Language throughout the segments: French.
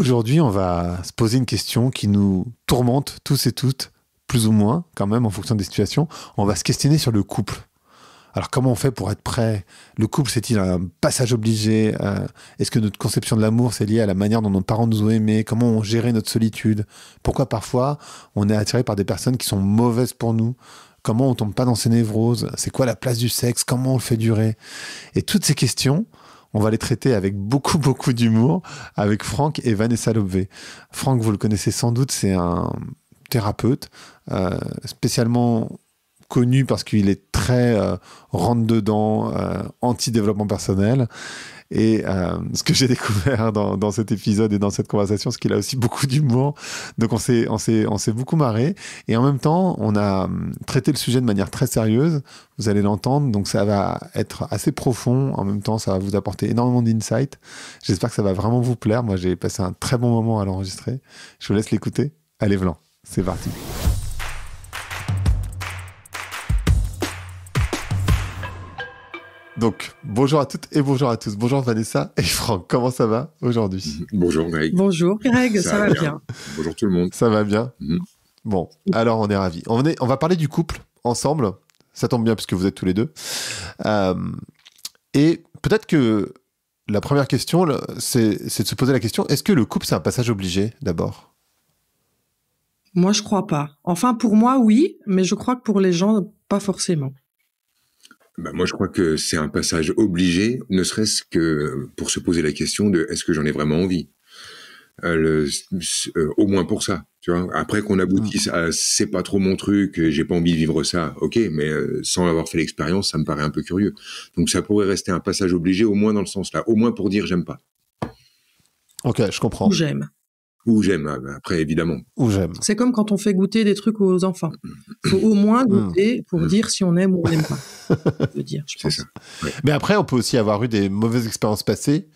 Aujourd'hui, on va se poser une question qui nous tourmente tous et toutes, plus ou moins, quand même, en fonction des situations. On va se questionner sur le couple. Alors, comment on fait pour être prêt? Le couple, c'est-il un passage obligé? Est-ce que notre conception de l'amour, c'est lié à la manière dont nos parents nous ont aimés? Comment on gérait notre solitude? Pourquoi parfois, on est attiré par des personnes qui sont mauvaises pour nous? Comment on tombe pas dans ces névroses? C'est quoi la place du sexe? Comment on le fait durer? Et toutes ces questions, on va les traiter avec beaucoup, beaucoup d'humour avec Franck et Vanessa Lobvé. Franck, vous le connaissez sans doute, c'est un thérapeute spécialement connu parce qu'il est très rentre-dedans, anti-développement personnel. Et ce que j'ai découvert dans cet épisode et dans cette conversation, c'est qu'il a aussi beaucoup d'humour. Donc on s'est beaucoup marré. Et en même temps, on a traité le sujet de manière très sérieuse. Vous allez l'entendre. Donc ça va être assez profond. En même temps, ça va vous apporter énormément d'insight. J'espère que ça va vraiment vous plaire. Moi, j'ai passé un très bon moment à l'enregistrer. Je vous laisse l'écouter. Allez, Vlan, c'est parti. Donc, bonjour à toutes et bonjour à tous. Bonjour Vanessa et Franck, comment ça va aujourd'hui? Bonjour Greg. Bonjour Greg, ça va bien. Bonjour tout le monde. Ça va bien. Bon, alors on est ravis. On va parler du couple ensemble. Ça tombe bien puisque vous êtes tous les deux. Et peut-être que la première question, c'est de se poser la question, est-ce que le couple, c'est un passage obligé d'abord? Moi, je crois pas. Enfin, pour moi, oui, mais je crois que pour les gens, pas forcément. Moi, je crois que c'est un passage obligé, ne serait-ce que pour se poser la question de est-ce que j'en ai vraiment envie, au moins pour ça, tu vois. Après qu'on aboutisse à c'est pas trop mon truc, j'ai pas envie de vivre ça, ok, mais sans avoir fait l'expérience, ça me paraît un peu curieux. Donc ça pourrait rester un passage obligé, au moins dans le sens là, au moins pour dire j'aime pas. Ok, je comprends. Ou j'aime. Ou j'aime, après évidemment. Ou j'aime. C'est comme quand on fait goûter des trucs aux enfants. Il faut au moins goûter pour dire si on aime ou on n'aime pas. Je veux dire, je pense. C'est ça. Ouais. Mais après, on peut aussi avoir eu des mauvaises expériences passées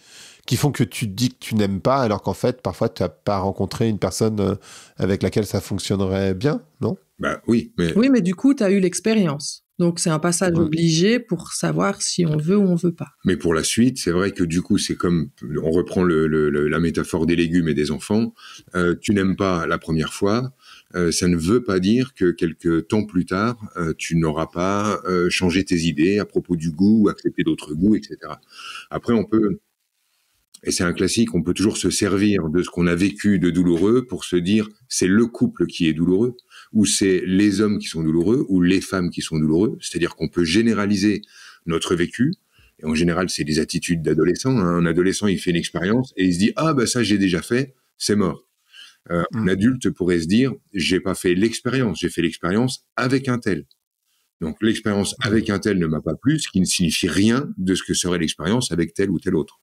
qui font que tu te dis que tu n'aimes pas, alors qu'en fait, parfois, tu n'as pas rencontré une personne avec laquelle ça fonctionnerait bien, non? Oui, mais... Oui, mais du coup, tu as eu l'expérience. Donc, c'est un passage obligé pour savoir si on veut ou on veut pas. Mais pour la suite, c'est vrai que du coup, c'est comme, on reprend la métaphore des légumes et des enfants, tu n'aimes pas la première fois, ça ne veut pas dire que quelques temps plus tard, tu n'auras pas changé tes idées à propos du goût, accepté d'autres goûts, etc. Après, on peut, et c'est un classique, on peut toujours se servir de ce qu'on a vécu de douloureux pour se dire, c'est le couple qui est douloureux, ou c'est les hommes qui sont douloureux, ou les femmes qui sont douloureux. C'est-à-dire qu'on peut généraliser notre vécu. Et en général, c'est des attitudes d'adolescent. Un adolescent, il fait une expérience et il se dit « Ah, ça, j'ai déjà fait, c'est mort ». Un adulte pourrait se dire « J'ai pas fait l'expérience, j'ai fait l'expérience avec un tel ». Donc, l'expérience avec un tel ne m'a pas plu, ce qui ne signifie rien de ce que serait l'expérience avec tel ou tel autre.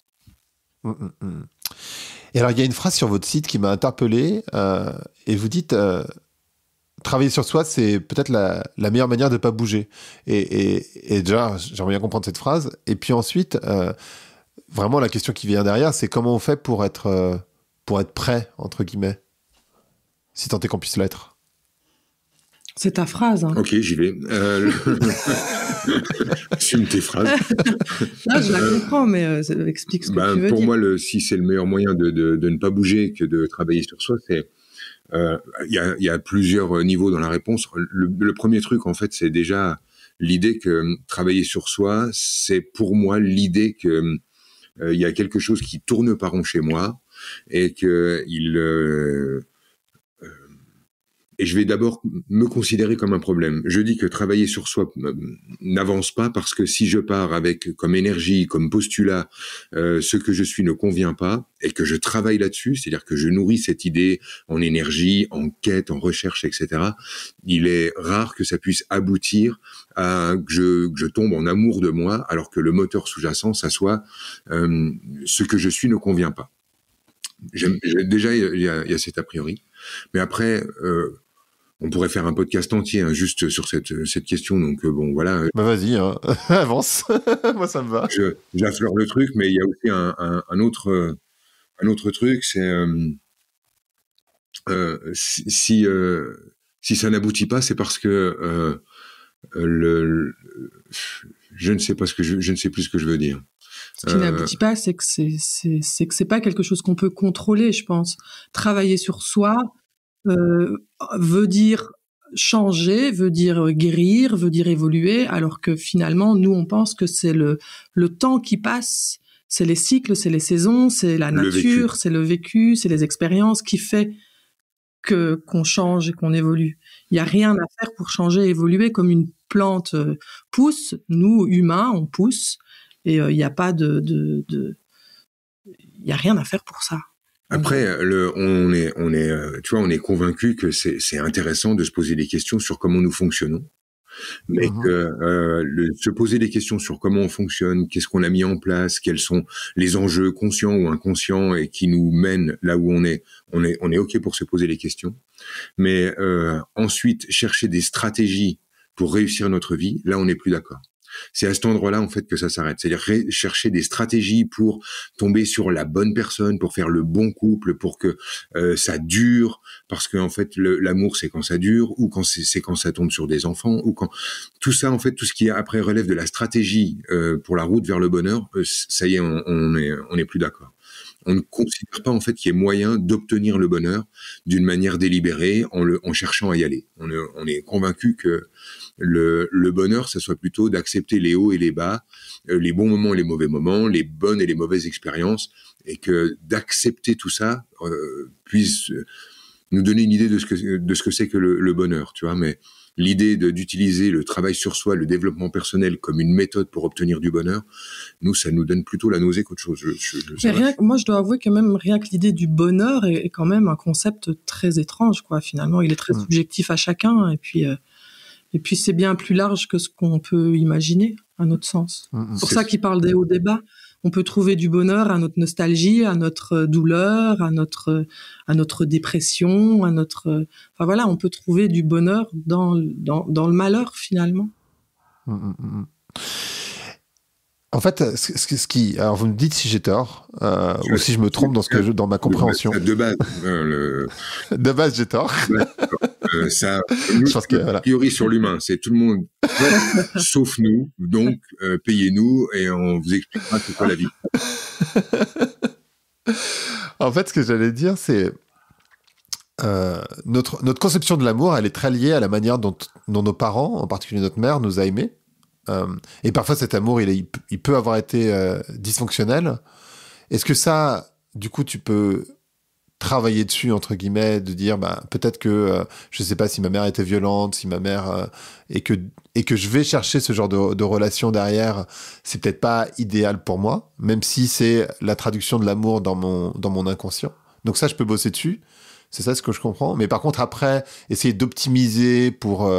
Et alors, il y a une phrase sur votre site qui m'a interpellé, et vous dites travailler sur soi, c'est peut-être la meilleure manière de ne pas bouger. Et déjà, j'aimerais bien comprendre cette phrase. Et puis ensuite, vraiment, la question qui vient derrière, c'est comment on fait pour être prêt, entre guillemets, si tant est qu'on puisse l'être. C'est ta phrase. Hein. Ok, j'y vais. Assume tes phrases. Là, je la comprends, mais explique ce que tu veux pour dire. Pour moi, si c'est le meilleur moyen de ne pas bouger que de travailler sur soi, c'est... Il y a plusieurs niveaux dans la réponse. Le premier truc, en fait, c'est déjà l'idée que travailler sur soi, c'est pour moi l'idée que il y a quelque chose qui tourne pas rond chez moi et que et je vais d'abord me considérer comme un problème. Je dis que travailler sur soi n'avance pas parce que si je pars avec comme énergie, comme postulat, ce que je suis ne convient pas et que je travaille là-dessus, c'est-à-dire que je nourris cette idée en énergie, en quête, en recherche, etc., il est rare que ça puisse aboutir à que je tombe en amour de moi alors que le moteur sous-jacent, ça soit ce que je suis ne convient pas. Déjà, il y a cet a priori. Mais après... on pourrait faire un podcast entier juste sur cette question, donc bon voilà. Vas-y, avance. Moi ça me va. J'affleure le truc, mais il y a aussi un autre truc, c'est si ça n'aboutit pas, c'est parce que je ne sais plus ce que je veux dire. Ce qui n'aboutit pas, c'est que c'est pas quelque chose qu'on peut contrôler, je pense. Travailler sur soi veut dire changer, veut dire guérir, veut dire évoluer, alors que finalement, nous, on pense que c'est le temps qui passe, c'est les cycles, c'est les saisons, c'est la nature, c'est le vécu, c'est les expériences qui fait qu'on change et qu'on évolue. Il n'y a rien à faire pour changer et évoluer. Comme une plante pousse, nous, humains, on pousse, et il n'y a pas il y a rien à faire pour ça. Après, on est convaincu que c'est intéressant de se poser des questions sur comment nous fonctionnons, mais que se poser des questions sur comment on fonctionne, qu'est-ce qu'on a mis en place, quels sont les enjeux conscients ou inconscients et qui nous mènent là où on est ok pour se poser les questions, mais ensuite chercher des stratégies pour réussir notre vie, là on n'est plus d'accord. C'est à cet endroit-là en fait que ça s'arrête. C'est-à-dire chercher des stratégies pour tomber sur la bonne personne, pour faire le bon couple, pour que ça dure, parce que en fait l'amour c'est quand ça dure, ou quand c'est quand ça tombe sur des enfants, ou quand tout ça en fait, tout ce qui après relève de la stratégie pour la route vers le bonheur, ça y est, on est plus d'accord. On ne considère pas en fait qu'il y ait moyen d'obtenir le bonheur d'une manière délibérée en cherchant à y aller. On est convaincu que le bonheur, ça soit plutôt d'accepter les hauts et les bas, les bons moments et les mauvais moments, les bonnes et les mauvaises expériences, et que d'accepter tout ça puisse nous donner une idée de ce que c'est que le bonheur, tu vois. Mais l'idée d'utiliser le travail sur soi, le développement personnel comme une méthode pour obtenir du bonheur, nous, ça nous donne plutôt la nausée qu'autre chose. Moi, je dois avouer que même rien que l'idée du bonheur est quand même un concept très étrange, quoi. Finalement, il est très subjectif à chacun, et puis c'est bien plus large que ce qu'on peut imaginer, à notre sens. C'est pour ça qu'il parle des hauts, des bas. On peut trouver du bonheur à notre nostalgie, à notre douleur, à notre dépression, enfin voilà, on peut trouver du bonheur dans le malheur, finalement. En fait, alors vous me dites si j'ai tort ou si je me trompe dans ma compréhension. De base, de base, j'ai tort. Ça, nous, je pense que, a priori sur l'humain, c'est tout le monde sauf nous, donc payez-nous et on vous expliquera c'est quoi la vie. En fait, ce que j'allais dire, c'est notre conception de l'amour, elle est très liée à la manière dont nos parents, en particulier notre mère, nous a aimés. Et parfois, cet amour, il peut avoir été dysfonctionnel. Est-ce que ça, du coup, tu peux travailler dessus, entre guillemets, de dire, peut-être que, je sais pas si ma mère était violente, si ma mère, et que je vais chercher ce genre de relation derrière, c'est peut-être pas idéal pour moi, même si c'est la traduction de l'amour dans mon inconscient. Donc ça, je peux bosser dessus. C'est ça ce que je comprends. Mais par contre, après, essayer d'optimiser pour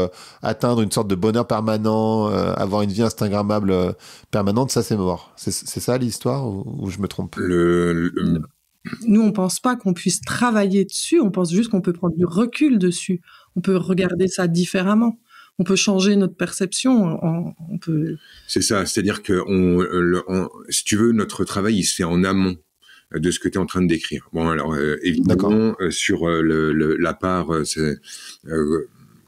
atteindre une sorte de bonheur permanent, avoir une vie instagrammable permanente, ça, c'est mort. C'est ça l'histoire ou je me trompe? Nous, on pense pas qu'on puisse travailler dessus. On pense juste qu'on peut prendre du recul dessus. On peut regarder ça différemment. On peut changer notre perception. On peut... C'est ça. C'est-à-dire que, si tu veux, notre travail, il se fait en amont de ce que tu es en train de décrire. Bon, alors, évidemment, sur la part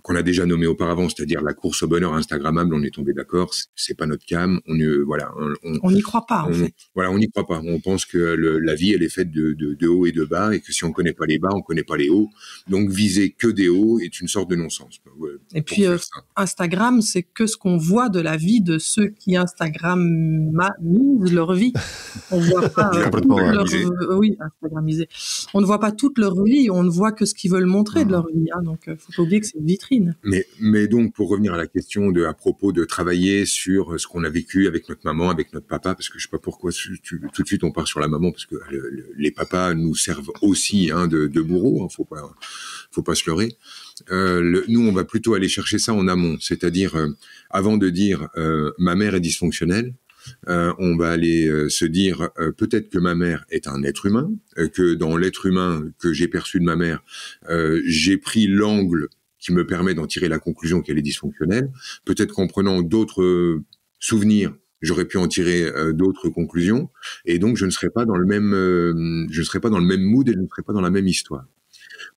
qu'on a déjà nommée auparavant, c'est-à-dire la course au bonheur instagrammable, on est tombé d'accord, c'est pas notre cam, on n'y croit pas, en fait. Voilà, on n'y croit pas. On pense que la vie, elle est faite de hauts et de bas, et que si on connaît pas les bas, on connaît pas les hauts. Donc, viser que des hauts est une sorte de non-sens. Et puis, Instagram, c'est que ce qu'on voit de la vie de ceux qui Instagramisent leur vie. On voit pas Instagramisé. On ne voit pas toute leur vie, on ne voit que ce qu'ils veulent montrer de leur vie. Hein, donc, faut pas oublier que c'est une vitrine. Mais donc, pour revenir à la question à propos de travailler sur ce qu'on a vécu avec notre maman, avec notre papa, parce que je sais pas pourquoi tout de suite on part sur la maman, parce que les papas nous servent aussi de bourreaux, faut pas se leurrer. Nous, on va plutôt aller chercher ça en amont, c'est-à-dire avant de dire ma mère est dysfonctionnelle, on va aller se dire peut-être que ma mère est un être humain, que dans l'être humain que j'ai perçu de ma mère, j'ai pris l'angle qui me permet d'en tirer la conclusion qu'elle est dysfonctionnelle. Peut-être qu'en prenant d'autres souvenirs, j'aurais pu en tirer d'autres conclusions, et donc je ne serais pas dans le même mood et je ne serais pas dans la même histoire.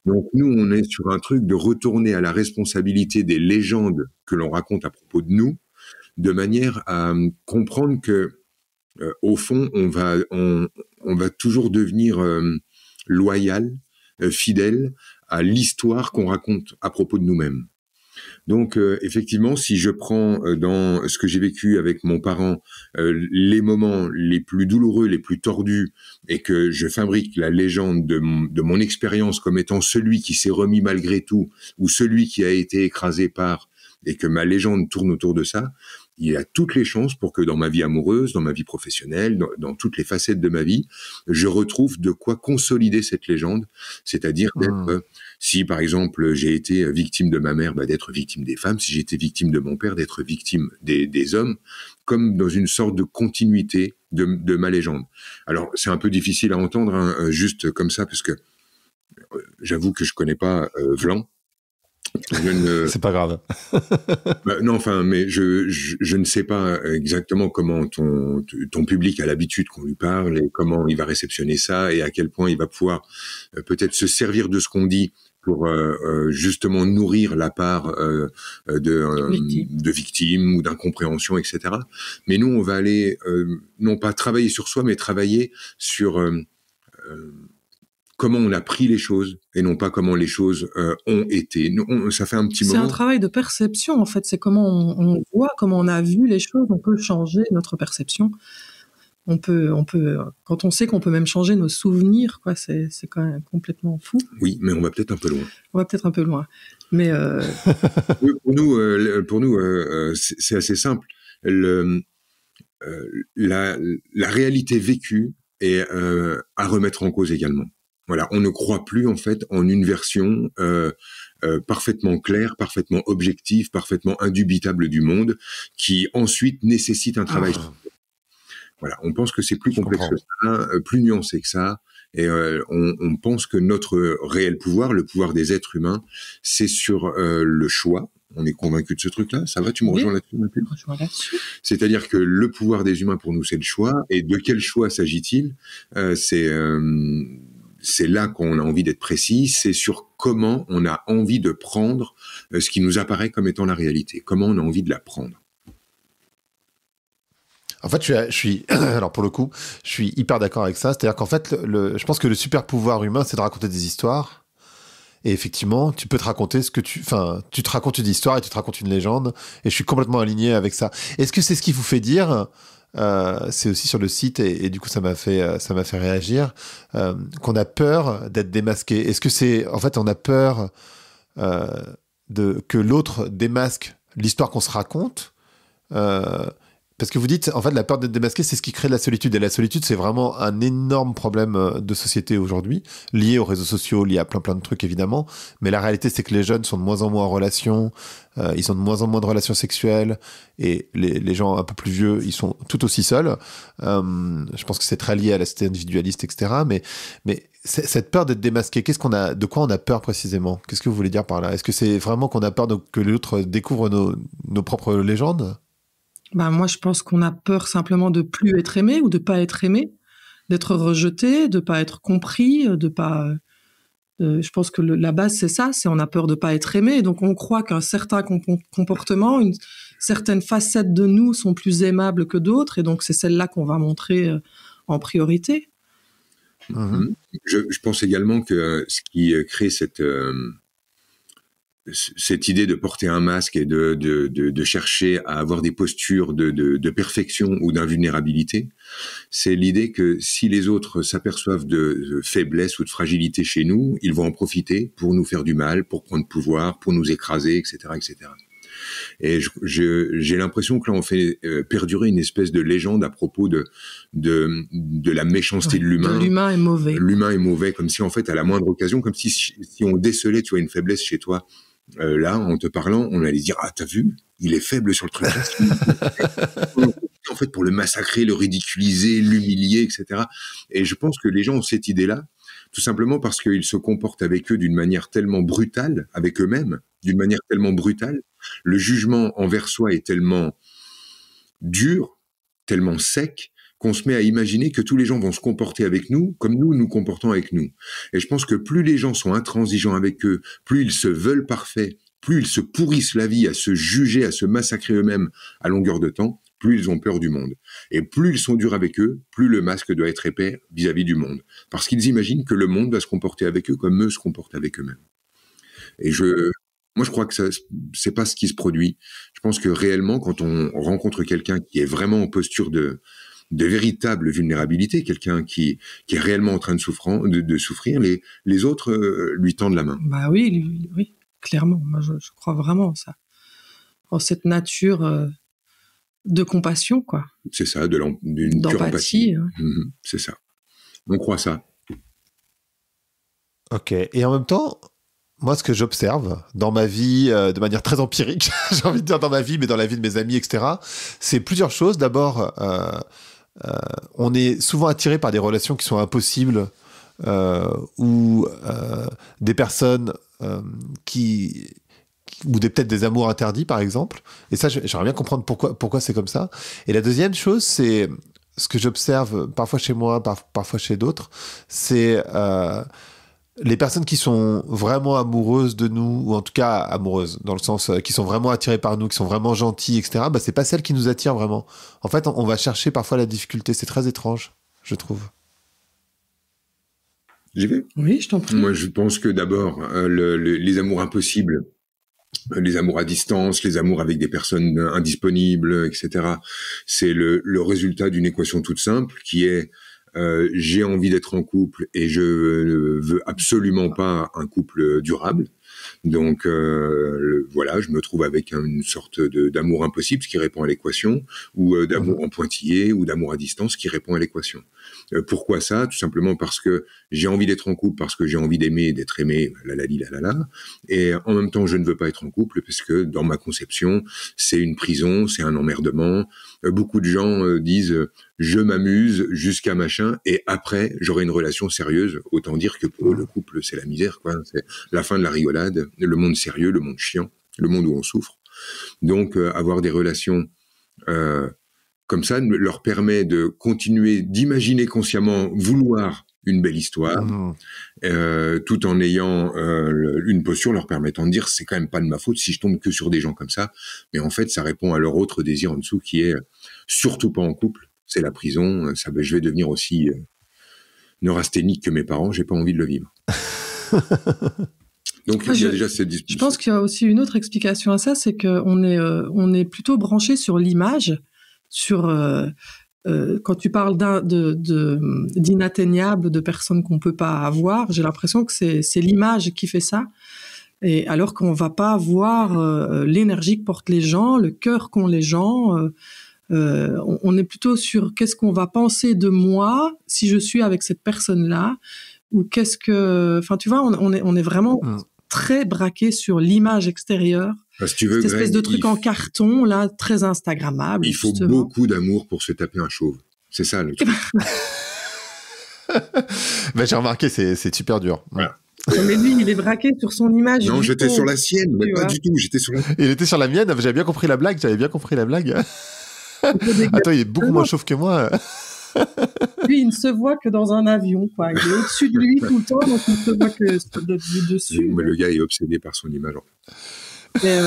Donc nous, on est sur un truc de retourner à la responsabilité des légendes que l'on raconte à propos de nous, de manière à comprendre que au fond, on va toujours devenir loyal, fidèle à l'histoire qu'on raconte à propos de nous-mêmes. Donc, effectivement, si je prends dans ce que j'ai vécu avec mon parent les moments les plus douloureux, les plus tordus, et que je fabrique la légende de mon expérience comme étant celui qui s'est remis malgré tout, ou celui qui a été écrasé par, et que ma légende tourne autour de ça, il y a toutes les chances pour que dans ma vie amoureuse, dans ma vie professionnelle, dans toutes les facettes de ma vie, je retrouve de quoi consolider cette légende, c'est-à-dire d'être, si par exemple j'ai été victime de ma mère, d'être victime des femmes, si j'ai été victime de mon père, d'être victime des hommes, comme dans une sorte de continuité de ma légende. Alors c'est un peu difficile à entendre, hein, juste comme ça, parce que j'avoue que je connais pas Vlan. C'est pas grave. Non, enfin, mais je ne sais pas exactement comment ton public a l'habitude qu'on lui parle et comment il va réceptionner ça et à quel point il va pouvoir peut-être se servir de ce qu'on dit pour justement nourrir la part de victimes ou d'incompréhension, etc. Mais nous, on va aller non pas travailler sur soi, mais travailler sur comment on a pris les choses et non pas comment les choses ont été. Ça fait un petit moment. C'est un travail de perception, en fait. C'est comment on voit, comment on a vu les choses. On peut changer notre perception. On peut, quand on sait qu'on peut même changer nos souvenirs, quoi, c'est quand même complètement fou. Oui, mais on va peut-être un peu loin. On va peut-être un peu loin. Mais pour nous, c'est assez simple. La réalité vécue est à remettre en cause également. Voilà, on ne croit plus en fait en une version parfaitement claire, parfaitement objective, parfaitement indubitable du monde, qui ensuite nécessite un travail. Voilà, on pense que c'est plus complexe que ça, plus nuancé que ça, et on pense que notre réel pouvoir, le pouvoir des êtres humains, c'est sur le choix. On est convaincu de ce truc-là. Ça va, tu me rejoins là-dessus, Mathilde ? Je rejoins là-dessus. C'est-à-dire que le pouvoir des humains pour nous, c'est le choix. Et de quel choix s'agit-il ? C'est là qu'on a envie d'être précis, c'est sur comment on a envie de prendre ce qui nous apparaît comme étant la réalité, comment on a envie de la prendre. En fait, je suis alors pour le coup, je suis hyper d'accord avec ça. C'est-à-dire qu'en fait, je pense que le super pouvoir humain, c'est de raconter des histoires. Et effectivement, tu peux te raconter tu te racontes une histoire et tu te racontes une légende. Et je suis complètement aligné avec ça. Est-ce que c'est ce qui vous fait dire c'est aussi sur le site et du coup ça m'a fait réagir qu'on a peur d'être démasqué. Est-ce que c'est en fait on a peur que l'autre démasque l'histoire qu'on se raconte parce que vous dites en fait la peur d'être démasqué c'est ce qui crée de la solitude et la solitude c'est vraiment un énorme problème de société aujourd'hui lié aux réseaux sociaux, lié à plein de trucs évidemment, mais la réalité c'est que les jeunes sont de moins en moins en relation, ils ont de moins en moins de relations sexuelles et les gens un peu plus vieux ils sont tout aussi seuls. Je pense que c'est très lié à la société individualiste etc. Mais cette peur d'être démasqué, de quoi on a peur précisément? Qu'est-ce que vous voulez dire par là? Est-ce que c'est vraiment qu'on a peur que l'autre découvre nos propres légendes? Moi, je pense qu'on a peur simplement de plus être aimé ou de pas être aimé, d'être rejeté, de pas être compris, de pas. Je pense que la base c'est ça, c'est on a peur de pas être aimé, donc on croit qu'un certain comportement, une certaine facette de nous sont plus aimables que d'autres, et donc c'est celle-là qu'on va montrer en priorité. Je pense également que ce qui crée cette idée de porter un masque et de chercher à avoir des postures de perfection ou d'invulnérabilité, c'est l'idée que si les autres s'aperçoivent de faiblesse ou de fragilité chez nous, ils vont en profiter pour nous faire du mal, pour prendre pouvoir, pour nous écraser, etc., etc. Et j'ai l'impression que là, on fait perdurer une espèce de légende à propos de la méchanceté de l'humain. L'humain est mauvais. L'humain est mauvais, comme si en fait, à la moindre occasion, comme si on décelait, tu vois, une faiblesse chez toi, là, en te parlant, on allait dire « Ah, t'as vu, il est faible sur le truc. » En fait, pour le massacrer, le ridiculiser, l'humilier, etc. Et je pense que les gens ont cette idée-là, tout simplement parce qu'ils se comportent avec eux d'une manière tellement brutale, avec eux-mêmes, d'une manière tellement brutale. Le jugement envers soi est tellement dur, tellement sec, qu'on se met à imaginer que tous les gens vont se comporter avec nous comme nous nous comportons avec nous. Et je pense que plus les gens sont intransigeants avec eux, plus ils se veulent parfaits, plus ils se pourrissent la vie à se juger, à se massacrer eux-mêmes à longueur de temps, plus ils ont peur du monde. Et plus ils sont durs avec eux, plus le masque doit être épais vis-à-vis du monde. Parce qu'ils imaginent que le monde va se comporter avec eux comme eux se comportent avec eux-mêmes. Et moi, je crois que c'est pas ce qui se produit. Je pense que réellement, quand on rencontre quelqu'un qui est vraiment en posture de véritable vulnérabilité, quelqu'un qui est réellement en train de souffrir, les autres lui tendent la main. Bah oui, oui, clairement. Moi, je crois vraiment ça. En cette nature de compassion, quoi. C'est ça, d'une pure empathie. Hein. C'est ça. On croit ça. Ok. Et en même temps, moi, ce que j'observe dans ma vie, de manière très empirique, j'ai envie de dire dans ma vie, mais dans la vie de mes amis, etc., c'est plusieurs choses. D'abord, on est souvent attiré par des relations qui sont impossibles ou des personnes ou peut-être des amours interdits, par exemple. Et ça, j'aimerais bien comprendre pourquoi c'est comme ça. Et la deuxième chose, c'est ce que j'observe parfois chez moi, parfois chez d'autres, c'est les personnes qui sont vraiment amoureuses de nous, ou en tout cas amoureuses, dans le sens qui sont vraiment attirées par nous, qui sont vraiment gentilles, etc., bah, c'est pas celles qui nous attirent vraiment. En fait, on va chercher parfois la difficulté. C'est très étrange, je trouve. J'y vais ? Oui, je t'en prie. Moi, je pense que d'abord, les amours impossibles, les amours à distance, les amours avec des personnes indisponibles, etc., c'est le résultat d'une équation toute simple qui est j'ai envie d'être en couple et je veux absolument pas un couple durable. Donc voilà, je me trouve avec une sorte d'amour impossible, ce qui répond à l'équation, ou d'amour en pointillé, ou d'amour à distance, qui répond à l'équation. Pourquoi ça ? Tout simplement parce que j'ai envie d'être en couple, parce que j'ai envie d'aimer, d'être aimé, la. Et en même temps, je ne veux pas être en couple, parce que dans ma conception, c'est une prison, c'est un emmerdement. Beaucoup de gens disent je m'amuse jusqu'à machin, et après, j'aurai une relation sérieuse. Autant dire que pour eux, le couple, c'est la misère, quoi. C'est la fin de la rigolade, le monde sérieux, le monde chiant, le monde où on souffre. Donc, avoir des relations comme ça leur permet de continuer d'imaginer consciemment vouloir une belle histoire, tout en ayant une posture leur permettant de dire c'est quand même pas de ma faute si je tombe que sur des gens comme ça, mais en fait ça répond à leur autre désir en dessous qui est surtout pas en couple, c'est la prison, je vais devenir aussi neurasthénique que mes parents, j'ai pas envie de le vivre. Donc il y a déjà cette discussion. Je pense qu'il y a aussi une autre explication à ça, c'est qu'on est plutôt branché sur l'image, sur quand tu parles d'inatteignable, de personnes qu'on peut pas avoir, j'ai l'impression que c'est l'image qui fait ça. Et alors qu'on va pas voir l'énergie que portent les gens, le cœur qu'ont les gens. On est plutôt sur qu'est-ce qu'on va penser de moi si je suis avec cette personne-là, ou enfin tu vois, on est vraiment très braqué sur l'image extérieure. Si tu veux, cette espèce de truc en carton là, très instagrammable. Il faut beaucoup d'amour pour se taper un chauve. C'est ça le truc. Ben, j'ai remarqué, c'est super dur. Voilà. Mais lui, il est braqué sur son image. Non, j'étais sur la sienne, mais pas du tout. J'étais sur la. Il était sur la mienne. J'avais bien compris la blague. Attends, il est beaucoup moins chauve que moi. Lui, il ne se voit que dans un avion, quoi. Il est au-dessus de lui tout le temps, donc il ne se voit que du dessus. Mais le gars est obsédé par son image. Mais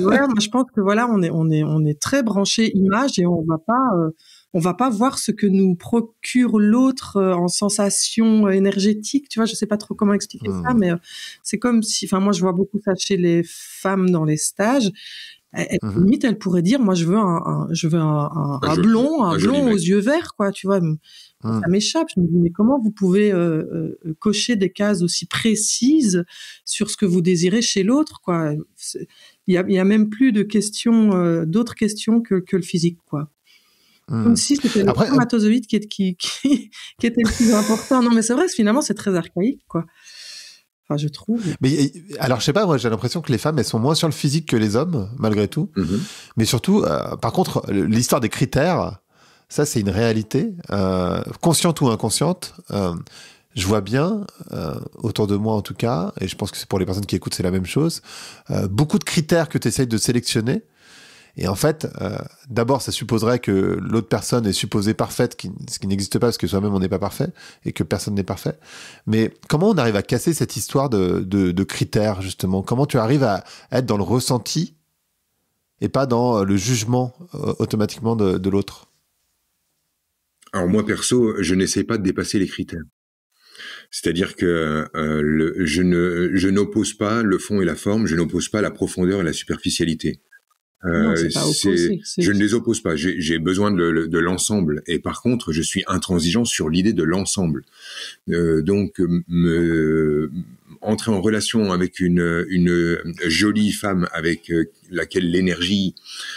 ouais, moi je pense que voilà, on est très branché image et on va pas voir ce que nous procure l'autre en sensation énergétique. Tu vois, je sais pas trop comment expliquer ça, mais c'est comme si, enfin moi je vois beaucoup ça chez les femmes dans les stages. Limite, elle pourrait dire, moi, je veux un blond aux yeux verts, quoi, tu vois. Ça m'échappe. Je me dis, mais comment vous pouvez cocher des cases aussi précises sur ce que vous désirez chez l'autre, quoi. Il y a même plus de questions, d'autres questions que le physique, quoi. Comme si c'était le spermatozoïde qui était le plus important. Non, mais c'est vrai, finalement, c'est très archaïque, quoi. Enfin, je trouve. Mais alors, je sais pas, moi, j'ai l'impression que les femmes, elles sont moins sur le physique que les hommes, malgré tout. Mais surtout, par contre, l'histoire des critères, ça, c'est une réalité, consciente ou inconsciente. Je vois bien, autour de moi en tout cas, et je pense que c'est pour les personnes qui écoutent, c'est la même chose, beaucoup de critères que tu essayes de sélectionner. Et en fait, d'abord, ça supposerait que l'autre personne est supposée parfaite, ce qui n'existe pas parce que soi-même on n'est pas parfait et que personne n'est parfait. Mais comment on arrive à casser cette histoire de critères, justement ? Comment tu arrives à être dans le ressenti et pas dans le jugement automatiquement de l'autre. Alors moi, perso, je n'essaie pas de dépasser les critères. C'est-à-dire que je n'oppose pas le fond et la forme, je n'oppose pas la profondeur et la superficialité. Non, c'est pas opposé. Je ne les oppose pas. J'ai besoin de l'ensemble. Et par contre, je suis intransigeant sur l'idée de l'ensemble. Donc, entrer en relation avec une jolie femme avec laquelle l'énergie,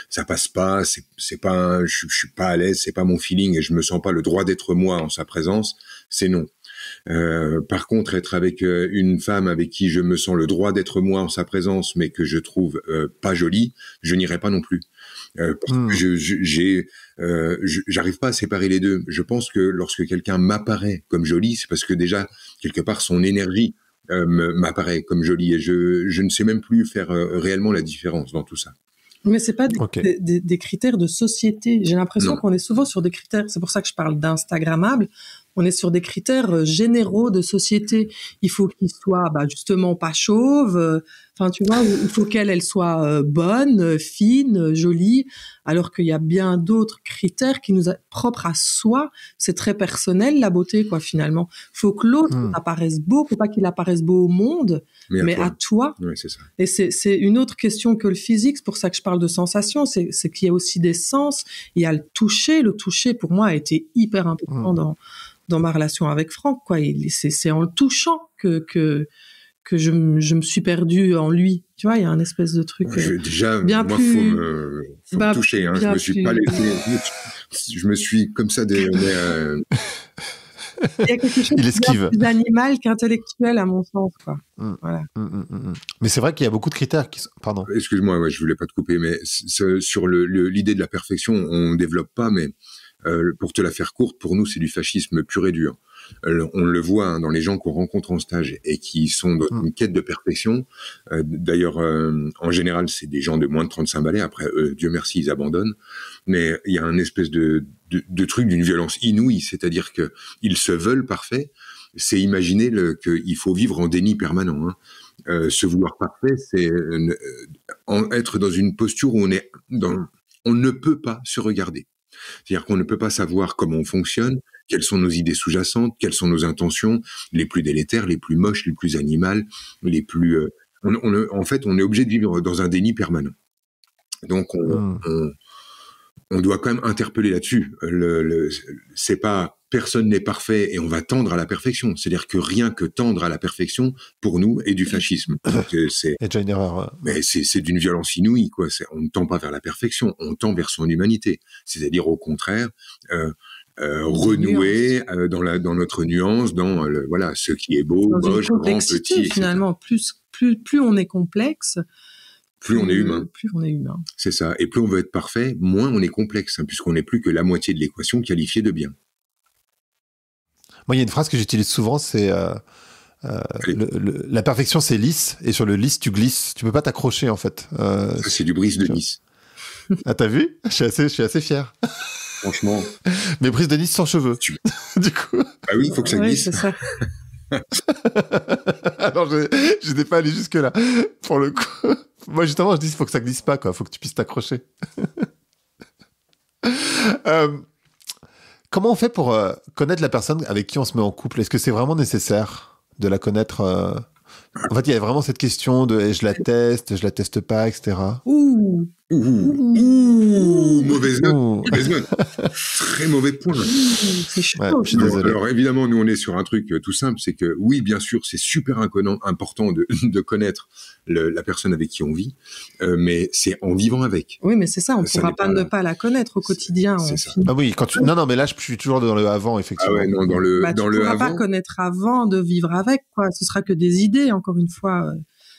ça passe pas. C'est pas, je suis pas à l'aise. C'est pas mon feeling et je me sens pas le droit d'être moi en sa présence. C'est non. Par contre, être avec une femme avec qui je me sens le droit d'être moi en sa présence, mais que je trouve pas jolie, je n'irai pas non plus. Parce que j'arrive pas à séparer les deux. Je pense que lorsque quelqu'un m'apparaît comme jolie, c'est parce que déjà quelque part son énergie m'apparaît comme jolie et je ne sais même plus faire réellement la différence dans tout ça. Mais c'est pas des critères de société. J'ai l'impression qu'on est souvent sur des critères. C'est pour ça que je parle d'instagrammable. On est sur des critères généraux de société. Il faut qu'il soit justement pas chauve. Enfin, tu vois, il faut qu'elle soit bonne, fine, jolie. Alors qu'il y a bien d'autres critères qui nous sont propres à soi. C'est très personnel la beauté, quoi. Finalement, faut que l'autre apparaisse beau, faut pas qu'il apparaisse beau au monde, mais à toi. Oui, c'est ça. Et c'est une autre question que le physique. C'est pour ça que je parle de sensation. C'est qu'il y a aussi des sens. Il y a le toucher. Le toucher, pour moi, a été hyper important dans ma relation avec Franck, quoi. C'est en le touchant que je me suis perdue en lui. Tu vois, il y a un espèce de truc déjà, bien moi, plus... faut me toucher. Hein. Je me suis pas laissé... Je me suis comme ça... Il y a quelque chose de plus animal qu'intellectuel, à mon sens, quoi. Voilà. Mais c'est vrai qu'il y a beaucoup de critères qui sont... Pardon. Excuse-moi, je voulais pas te couper, mais sur l'idée de la perfection, on développe pas, mais pour te la faire courte, pour nous, c'est du fascisme pur et dur. On le voit dans les gens qu'on rencontre en stage et qui sont dans une quête de perfection. D'ailleurs, en général, c'est des gens de moins de 35 balais. Après, Dieu merci, ils abandonnent. Mais il y a un espèce de truc d'une violence inouïe, c'est-à-dire que ils se veulent parfaits. C'est imaginer qu'il faut vivre en déni permanent. Hein. Se vouloir parfait, c'est être dans une posture où on ne peut pas se regarder. C'est-à-dire qu'on ne peut pas savoir comment on fonctionne, quelles sont nos idées sous-jacentes, quelles sont nos intentions, les plus délétères, les plus moches, les plus animales, les plus... en fait, on est obligé de vivre dans un déni permanent. Donc, on doit quand même interpeller là-dessus. C'est pas... Personne n'est parfait et on va tendre à la perfection. C'est-à-dire que rien que tendre à la perfection, pour nous, est du fascisme. C'est déjà une erreur. Mais c'est d'une violence inouïe, quoi. On ne tend pas vers la perfection, on tend vers son humanité. C'est-à-dire, au contraire, renouer dans notre nuance, dans ce qui est beau, moche, grand, petit. Finalement, plus on est complexe, plus on est humain. Plus on est humain. C'est ça. Et plus on veut être parfait, moins on est complexe, hein, puisqu'on n'est plus que la moitié de l'équation qualifiée de bien. Moi, il y a une phrase que j'utilise souvent, c'est la perfection, c'est lisse, et sur le lisse, tu glisses. Tu peux pas t'accrocher, en fait. Ça, c'est du brise de Nice. Ah, t'as vu ? Je suis assez fier. Franchement. Mais brise de Nice sans cheveux. Du coup. Ah oui, il faut que ça glisse. Oui, c'est ça. Alors, je n'étais pas allé jusque-là, pour le coup. Moi, justement, je dis, il faut que ça glisse pas, quoi. Il faut que tu puisses t'accrocher. Comment on fait pour connaître la personne avec qui on se met en couple ? Est-ce que c'est vraiment nécessaire de la connaître En fait, il y a vraiment cette question de je la teste pas, etc. Mauvaise note. Très mauvais point. C'est chaud. Ouais, je suis désolé. Alors évidemment, nous on est sur un truc tout simple, c'est que oui, bien sûr, c'est super important de connaître la personne avec qui on vit, mais c'est en vivant avec. Oui, mais c'est ça, on ne pourra pas ne pas la connaître au quotidien. C'est ça. Ah oui, non, mais là, je suis toujours dans le avant, effectivement. Ah ouais, non, dans le tu ne pourras pas connaître avant de vivre avec, quoi. Ce sera que des idées, encore une fois.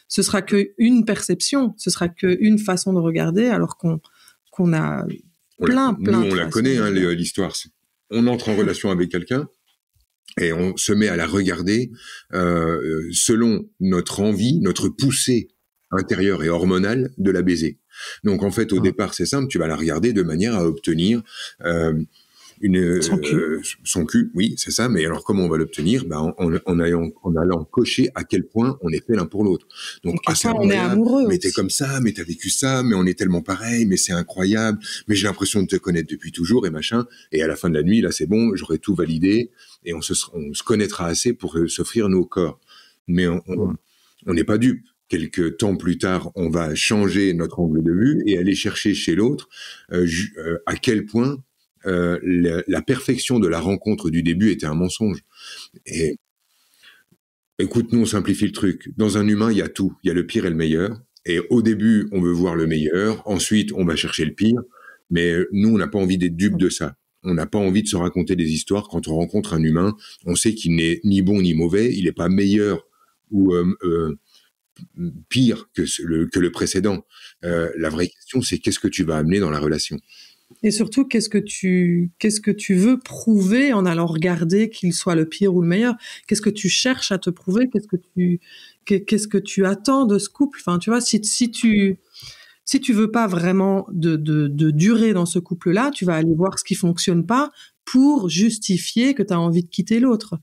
Ce sera qu'une perception, ce sera qu'une façon de regarder, alors qu'on a plein Nous, on de la connaît, hein, l'histoire. On entre en relation avec quelqu'un et on se met à la regarder selon notre envie, notre poussée intérieure et hormonale de la baiser. Donc, en fait, au départ, c'est simple, tu vas la regarder de manière à obtenir son cul, oui, c'est ça. Mais alors, comment on va l'obtenir? En allant cocher à quel point on est fait l'un pour l'autre. Donc, c'est on est amoureux. Mais t'es comme ça, mais t'as vécu ça, mais on est tellement pareil, mais c'est incroyable, mais j'ai l'impression de te connaître depuis toujours et machin. Et à la fin de la nuit, là, c'est bon, j'aurai tout validé et on se connaîtra assez pour s'offrir nos corps. Mais on n'est pas dupe. Quelques temps plus tard, on va changer notre angle de vue et aller chercher chez l'autre à quel point la perfection de la rencontre du début était un mensonge. Et écoute, nous, on simplifie le truc. Dans un humain, il y a tout. Il y a le pire et le meilleur. Et au début, on veut voir le meilleur. Ensuite, on va chercher le pire. Mais nous, on n'a pas envie d'être dupe de ça. On n'a pas envie de se raconter des histoires. Quand on rencontre un humain, on sait qu'il n'est ni bon ni mauvais. Il n'est pas meilleur ou pire que le précédent. La vraie question, c'est qu'est-ce que tu vas amener dans la relation? Et surtout, qu'est-ce que tu veux prouver en allant regarder qu'il soit le pire ou le meilleur? Qu'est-ce que tu cherches à te prouver? Qu'est-ce que tu attends de ce couple? Enfin, tu vois, si tu veux pas vraiment de durer dans ce couple-là, tu vas aller voir ce qui fonctionne pas pour justifier que tu as envie de quitter l'autre.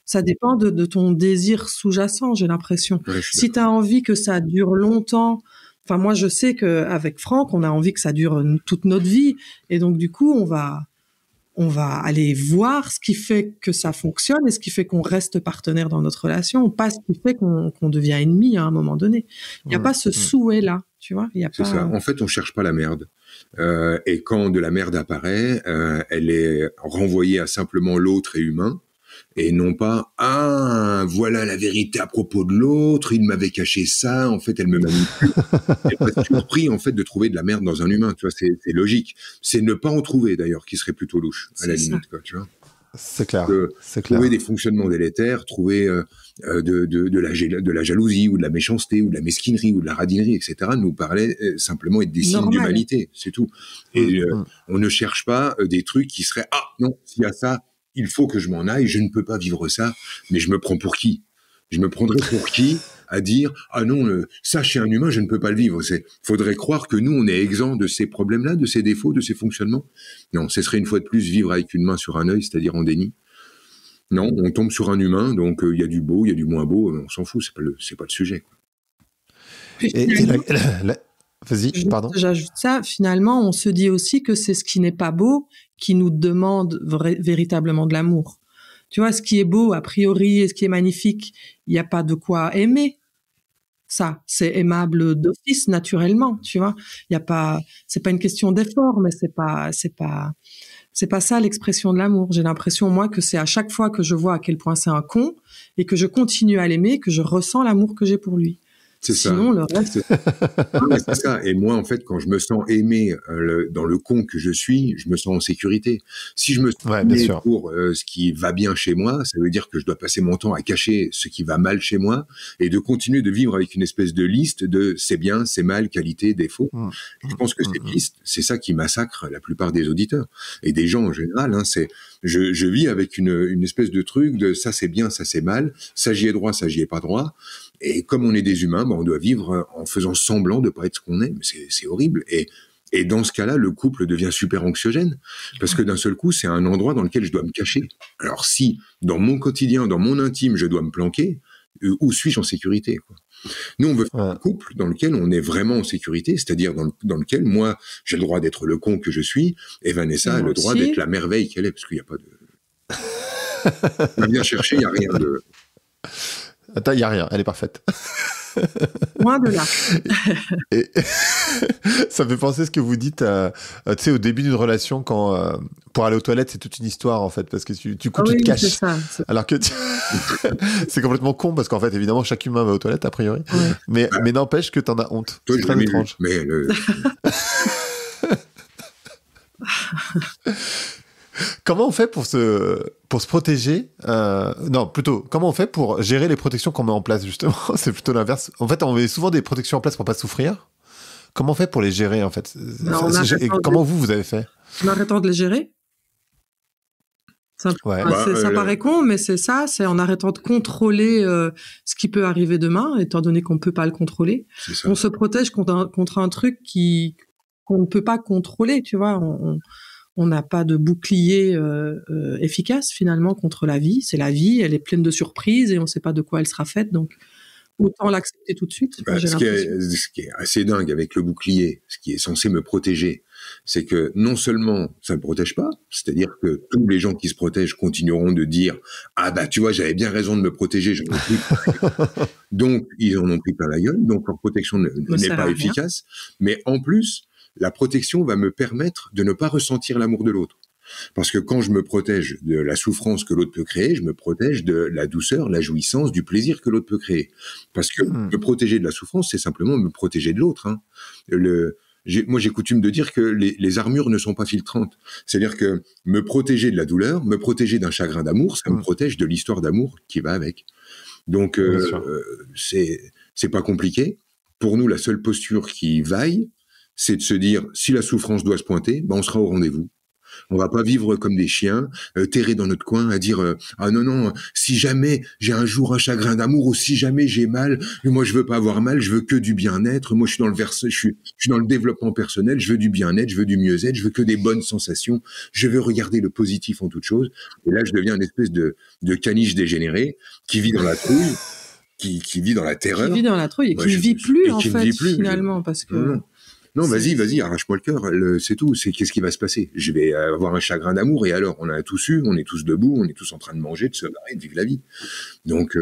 Ça dépend de ton désir sous-jacent, j'ai l'impression. Ouais, si tu as envie que ça dure longtemps, enfin moi je sais qu'avec Franck, on a envie que ça dure toute notre vie, et donc du coup on va aller voir ce qui fait que ça fonctionne et ce qui fait qu'on reste partenaire dans notre relation, pas ce qui fait qu'on devient ennemi à un moment donné. Il n'y a pas ce souhait-là, tu vois. C'est ça. En fait, on cherche pas la merde. Et quand de la merde apparaît, elle est renvoyée à simplement l'autre est humain. Et non pas voilà la vérité à propos de l'autre, il m'avait caché ça, en fait elle me manipule. Et pas surpris en fait de trouver de la merde dans un humain, tu vois, c'est logique. C'est ne pas en trouver d'ailleurs qui serait plutôt louche à la limite, quoi, tu vois. C'est clair. Trouver des fonctionnements délétères, trouver de la jalousie ou de la méchanceté ou de la mesquinerie ou de la radinerie, etc. nous paraît simplement être des signes d'humanité, c'est tout. Et on ne cherche pas des trucs qui seraient non, s'il y a ça, il faut que je m'en aille, je ne peux pas vivre ça, mais je me prends pour qui? Je me prendrais pour qui à dire non, ça chez un humain, je ne peux pas le vivre. Faudrait croire que nous, on est exempt de ces problèmes-là, de ces défauts, de ces fonctionnements. Non, ce serait une fois de plus vivre avec une main sur un œil, c'est-à-dire en déni. Non, on tombe sur un humain, donc il y a du beau, il y a du moins beau, on s'en fout, c'est pas le sujet, quoi. Vas-y, pardon. J'ajoute ça, finalement, on se dit aussi que c'est ce qui n'est pas beau qui nous demande véritablement de l'amour. Tu vois, ce qui est beau, a priori, et ce qui est magnifique, il n'y a pas de quoi aimer. Ça, c'est aimable d'office, naturellement, tu vois. C'est pas une question d'effort, mais c'est pas ça l'expression de l'amour. J'ai l'impression, moi, que c'est à chaque fois que je vois à quel point c'est un con et que je continue à l'aimer, que je ressens l'amour que j'ai pour lui. Sinon, le reste... c'est ça. Et moi, en fait, quand je me sens aimé dans le con que je suis, je me sens en sécurité. Si je me sens aimé pour ce qui va bien chez moi, ça veut dire que je dois passer mon temps à cacher ce qui va mal chez moi et de continuer de vivre avec une espèce de liste de c'est bien, c'est mal, qualité, défaut. Je pense que cette liste, c'est ça qui massacre la plupart des auditeurs et des gens en général. Je vis avec une espèce de truc de ça c'est bien, ça c'est mal, ça j'y ai droit, ça j'y ai pas droit. Et comme on est des humains, on doit vivre en faisant semblant de pas être ce qu'on est. C'est horrible. Et dans ce cas-là, le couple devient super anxiogène parce que d'un seul coup, c'est un endroit dans lequel je dois me cacher. Alors si, dans mon quotidien, dans mon intime, je dois me planquer, où suis-je en sécurité, quoi? Nous, on veut faire un couple dans lequel on est vraiment en sécurité, c'est-à-dire dans lequel moi, j'ai le droit d'être le con que je suis et Vanessa a le droit d'être la merveille qu'elle est, parce qu'il n'y a pas de... On a bien cherché, il n'y a rien de... Attends, il n'y a rien, elle est parfaite. Loin de là. Et ça me fait penser à ce que vous dites, tu sais, au début d'une relation, quand pour aller aux toilettes, c'est toute une histoire, en fait, parce que tu te caches. C'est ça. Alors que c'est complètement con, parce qu'en fait, évidemment, chaque humain va aux toilettes, a priori. Ouais. Mais n'empêche que t'en as honte. Toi, c'est très étrange. Mais Comment on fait pour se protéger non, plutôt, comment on fait pour gérer les protections qu'on met en place, justement? C'est plutôt l'inverse. En fait, on met souvent des protections en place pour pas souffrir. Comment on fait pour les gérer, en fait? Comment vous avez fait? En arrêtant de les gérer. Ça paraît con, mais c'est ça, c'est en arrêtant de contrôler ce qui peut arriver demain, étant donné qu'on peut pas le contrôler. On se protège contre un truc qu'on ne peut pas contrôler, tu vois. on n'a pas de bouclier efficace finalement contre la vie. C'est la vie, elle est pleine de surprises et on ne sait pas de quoi elle sera faite, donc autant l'accepter tout de suite. Ce qui est assez dingue avec le bouclier, ce qui est censé me protéger, c'est que non seulement ça ne me protège pas, c'est-à-dire que tous les gens qui se protègent continueront de dire « Ah bah tu vois, j'avais bien raison de me protéger, j'en ai pris plein la gueule. » Donc ils en ont pris plein la gueule, donc leur protection n'est pas efficace. Mais en plus, la protection va me permettre de ne pas ressentir l'amour de l'autre. Parce que quand je me protège de la souffrance que l'autre peut créer, je me protège de la douceur, la jouissance, du plaisir que l'autre peut créer. Parce que me protéger de la souffrance, c'est simplement me protéger de l'autre. Hein. Moi, j'ai coutume de dire que les armures ne sont pas filtrantes. C'est-à-dire que me protéger de la douleur, me protéger d'un chagrin d'amour, ça me protège de l'histoire d'amour qui va avec. Donc, c'est pas compliqué. Pour nous, la seule posture qui vaille, c'est de se dire, si la souffrance doit se pointer, ben on sera au rendez-vous. On va pas vivre comme des chiens, terrés dans notre coin, à dire ah non, si jamais j'ai un jour un chagrin d'amour ou si jamais j'ai mal, moi je veux pas avoir mal, je veux que du bien-être. Moi je suis dans le développement personnel, je veux du bien-être, je veux du mieux-être, je veux que des bonnes sensations, je veux regarder le positif en toute chose. Et là je deviens une espèce de caniche dégénéré qui vit dans la trouille, qui vit dans la terreur, qui vit dans la trouille et qui ne vit plus en fait finalement parce que non, vas-y, arrache-moi le cœur, c'est tout, qu'est-ce qui va se passer? Je vais avoir un chagrin d'amour, et alors, on a tous eu, on est tous debout, on est tous en train de manger, de se barrer, de vivre la vie. Donc,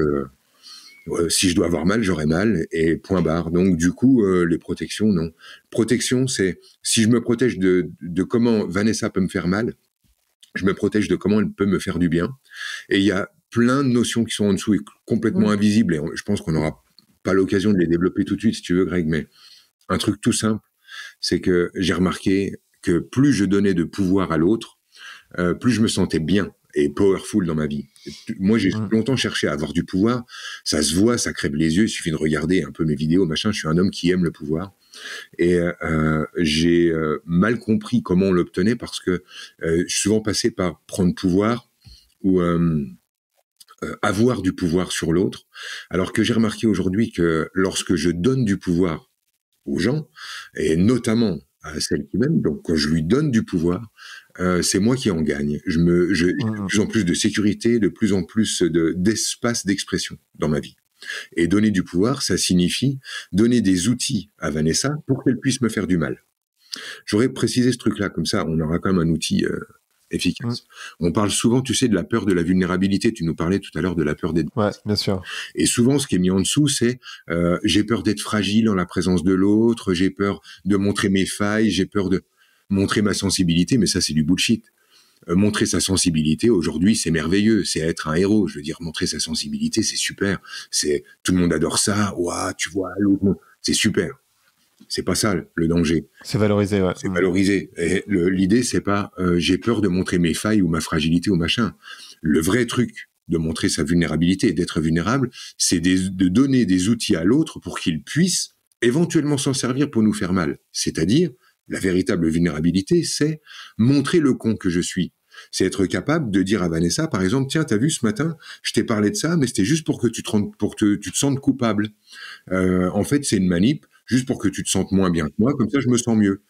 si je dois avoir mal, j'aurai mal, et point barre. Donc, du coup, les protections, non. Protection, c'est, si je me protège de comment Vanessa peut me faire mal, je me protège de comment elle peut me faire du bien. Et il y a plein de notions qui sont en dessous et complètement invisibles, et je pense qu'on n'aura pas l'occasion de les développer tout de suite, si tu veux, Greg, mais un truc tout simple, c'est que j'ai remarqué que plus je donnais de pouvoir à l'autre, plus je me sentais bien et powerful dans ma vie. Moi, j'ai longtemps cherché à avoir du pouvoir. Ça se voit, ça crève les yeux. Il suffit de regarder un peu mes vidéos, machin. Je suis un homme qui aime le pouvoir. Et j'ai mal compris comment on l'obtenait parce que je suis souvent passé par prendre pouvoir ou avoir du pouvoir sur l'autre. Alors que j'ai remarqué aujourd'hui que lorsque je donne du pouvoir aux gens, et notamment à celle qui m'aime, donc quand je lui donne du pouvoir, c'est moi qui en gagne. J'ai de plus en plus de sécurité, de plus en plus d'espace d'expression dans ma vie. Et donner du pouvoir, ça signifie donner des outils à Vanessa pour qu'elle puisse me faire du mal. J'aurais précisé ce truc-là, comme ça, on aura quand même un outil efficace. On parle souvent, tu sais, de la peur de la vulnérabilité. Tu nous parlais tout à l'heure de la peur d'être... Ouais, bien sûr. Et souvent, ce qui est mis en dessous, c'est j'ai peur d'être fragile en la présence de l'autre, j'ai peur de montrer mes failles, j'ai peur de montrer ma sensibilité, mais ça, c'est du bullshit. Montrer sa sensibilité, aujourd'hui, c'est merveilleux, c'est être un héros. Je veux dire, montrer sa sensibilité, c'est super. Tout le monde adore ça. Ouah, tu vois, l'autre, c'est super. C'est pas ça le danger. C'est valorisé, ouais. C'est valorisé. Et l'idée, c'est pas j'ai peur de montrer mes failles ou ma fragilité ou machin. Le vrai truc de montrer sa vulnérabilité et d'être vulnérable, c'est de donner des outils à l'autre pour qu'il puisse éventuellement s'en servir pour nous faire mal. C'est-à-dire, la véritable vulnérabilité, c'est montrer le con que je suis. C'est être capable de dire à Vanessa, par exemple, tiens, t'as vu ce matin, je t'ai parlé de ça, mais c'était juste pour que tu te sentes coupable. En fait, c'est une manip, juste pour que tu te sentes moins bien que moi, comme ça je me sens mieux.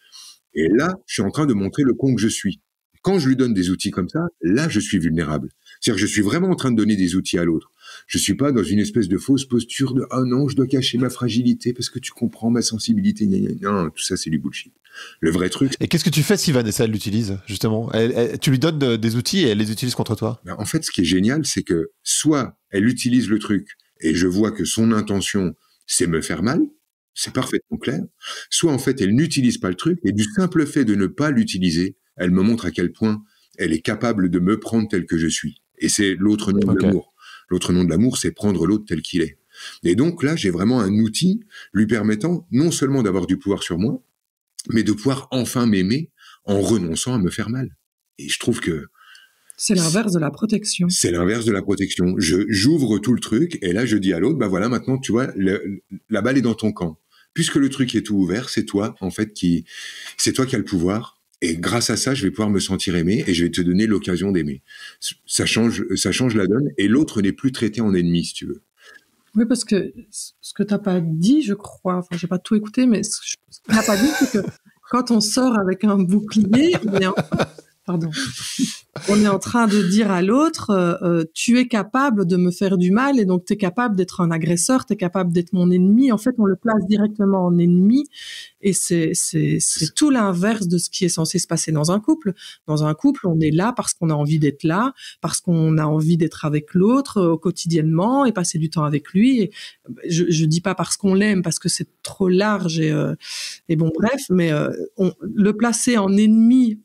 Et là, je suis en train de montrer le con que je suis. Quand je lui donne des outils comme ça, là, je suis vulnérable. C'est-à-dire que je suis vraiment en train de donner des outils à l'autre. Je suis pas dans une espèce de fausse posture de « Ah non, je dois cacher ma fragilité parce que tu comprends ma sensibilité. » Non, tout ça, c'est du bullshit. Le vrai truc... Et qu'est-ce que tu fais si Vanessa l'utilise, justement? Tu lui donnes des outils et elle les utilise contre toi? Ben, en fait, ce qui est génial, c'est que soit elle utilise le truc et je vois que son intention, c'est me faire mal, c'est parfaitement clair, soit en fait, elle n'utilise pas le truc et du simple fait de ne pas l'utiliser, elle me montre à quel point elle est capable de me prendre tel que je suis. Et c'est l'autre nom de l'amour. L'autre nom de l'amour, c'est prendre l'autre tel qu'il est. Et donc là, j'ai vraiment un outil lui permettant non seulement d'avoir du pouvoir sur moi, mais de pouvoir enfin m'aimer en renonçant à me faire mal. Et je trouve que... c'est l'inverse de la protection. C'est l'inverse de la protection. J'ouvre tout le truc et là, je dis à l'autre, bah voilà, maintenant, tu vois, la balle est dans ton camp. Puisque le truc est tout ouvert, c'est toi, en fait, c'est toi qui as le pouvoir. Et grâce à ça, je vais pouvoir me sentir aimé et je vais te donner l'occasion d'aimer. Ça change la donne et l'autre n'est plus traité en ennemi, si tu veux. Oui, parce que ce que t'as pas dit, je crois, enfin, j'ai pas tout écouté, mais ce que t'as pas dit, c'est que quand on sort avec un bouclier, Pardon. On est en train de dire à l'autre, tu es capable de me faire du mal et donc tu es capable d'être un agresseur, tu es capable d'être mon ennemi. En fait, on le place directement en ennemi et c'est tout l'inverse de ce qui est censé se passer dans un couple. Dans un couple, on est là parce qu'on a envie d'être là, parce qu'on a envie d'être avec l'autre quotidiennement et passer du temps avec lui. Et je dis pas parce qu'on l'aime, parce que c'est trop large et bon bref, mais le placer en ennemi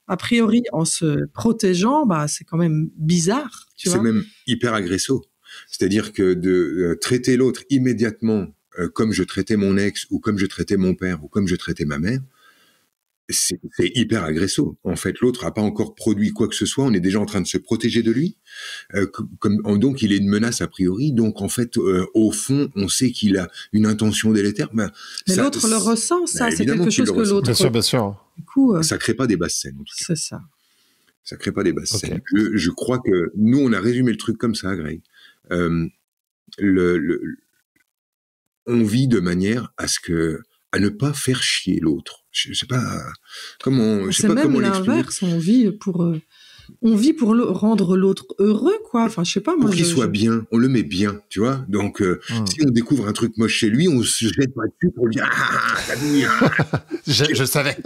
a priori, en se protégeant, c'est quand même bizarre, tu vois. C'est même hyper agressant. C'est-à-dire que de traiter l'autre immédiatement comme je traitais mon ex, ou comme je traitais mon père, ou comme je traitais ma mère, c'est hyper agressant. En fait, l'autre n'a pas encore produit quoi que ce soit, on est déjà en train de se protéger de lui. Donc, il est une menace a priori. Donc, en fait, au fond, on sait qu'il a une intention délétère. Mais l'autre le ressent, ça. C'est quelque chose que l'autre... Bien sûr. Du coup, ça crée pas des basses scènes, en tout cas. C'est ça. Ça crée pas des basses scènes. Je crois que nous, on a résumé le truc comme ça, Greg. On vit de manière à ne pas faire chier l'autre. Je sais pas comment. C'est même l'inverse. On vit pour rendre l'autre heureux, quoi. Enfin, je sais pas. Moi, pour qu'il soit bien, on le met bien, tu vois. Donc, si on découvre un truc moche chez lui, on se jette pas dessus pour lui dire t'as vu, je savais.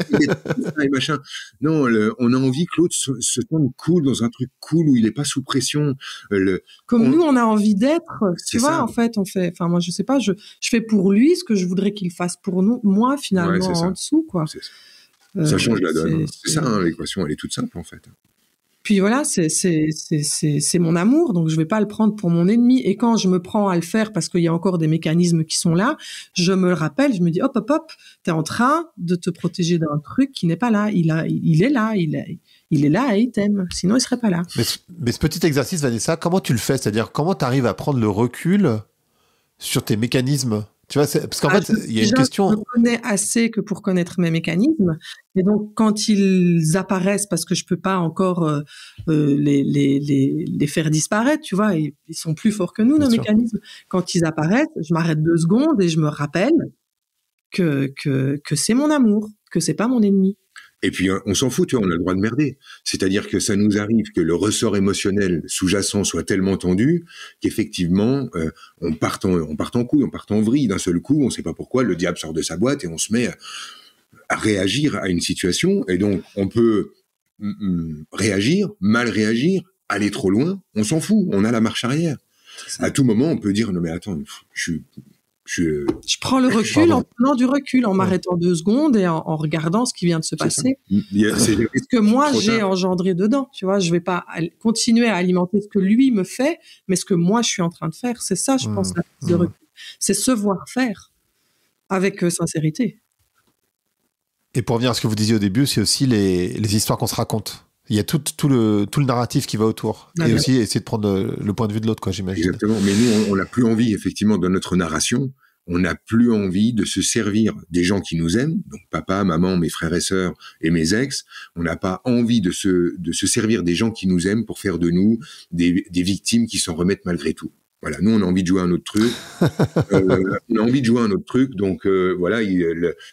Et machin. Non, on a envie que l'autre se sente cool dans un truc cool où il est pas sous pression. Nous, on a envie d'être. Tu vois, ça. en fait, on fait. Enfin, moi, je sais pas. Je fais pour lui ce que je voudrais qu'il fasse pour nous. Moi, finalement, en dessous, quoi. Ça change la donne. C'est ça, l'équation. Elle est toute simple, en fait. Puis voilà, c'est mon amour, donc je vais pas le prendre pour mon ennemi. Et quand je me prends à le faire parce qu'il y a encore des mécanismes qui sont là, je me le rappelle, je me dis hop, t'es en train de te protéger d'un truc qui n'est pas là. Il est là, il est là et il t'aime. Sinon, il serait pas là. Mais ce petit exercice, Vanessa, comment tu le fais ? C'est-à-dire, comment tu arrives à prendre le recul sur tes mécanismes ? Tu vois, parce qu'en fait, il y a une question. Je connais assez que pour connaître mes mécanismes. Et donc, quand ils apparaissent, parce que je peux pas encore les faire disparaître, tu vois, ils sont plus forts que nous, nos mécanismes. Quand ils apparaissent, je m'arrête 2 secondes et je me rappelle que c'est mon amour, que c'est pas mon ennemi. Et puis, on s'en fout, tu vois, on a le droit de merder. C'est-à-dire que ça nous arrive que le ressort émotionnel sous-jacent soit tellement tendu qu'effectivement, on part en couille, on part en vrille d'un seul coup, on sait pas pourquoi, le diable sort de sa boîte et on se met à réagir à une situation. Et donc, on peut réagir, mal réagir, aller trop loin, on s'en fout, on a la marche arrière. À tout moment, on peut dire, non mais attends, je prends le recul en prenant du recul, en m'arrêtant 2 secondes et en regardant ce qui vient de se passer. Ce que moi, j'ai engendré dedans, tu vois. Je vais pas continuer à alimenter ce que lui me fait, mais ce que moi, je suis en train de faire. C'est ça, je pense, la prise de recul. C'est se voir faire avec sincérité. Et pour revenir à ce que vous disiez au début, c'est aussi les histoires qu'on se raconte. Il y a tout le narratif qui va autour. Et aussi essayer de prendre le point de vue de l'autre, quoi, j'imagine. Exactement. Mais nous, on n'a plus envie, effectivement, dans notre narration, on n'a plus envie de se servir des gens qui nous aiment, donc papa, maman, mes frères et sœurs et mes ex. On n'a pas envie de se servir des gens qui nous aiment pour faire de nous des victimes qui s'en remettent malgré tout. Voilà, nous on a envie de jouer à un autre truc. Donc voilà,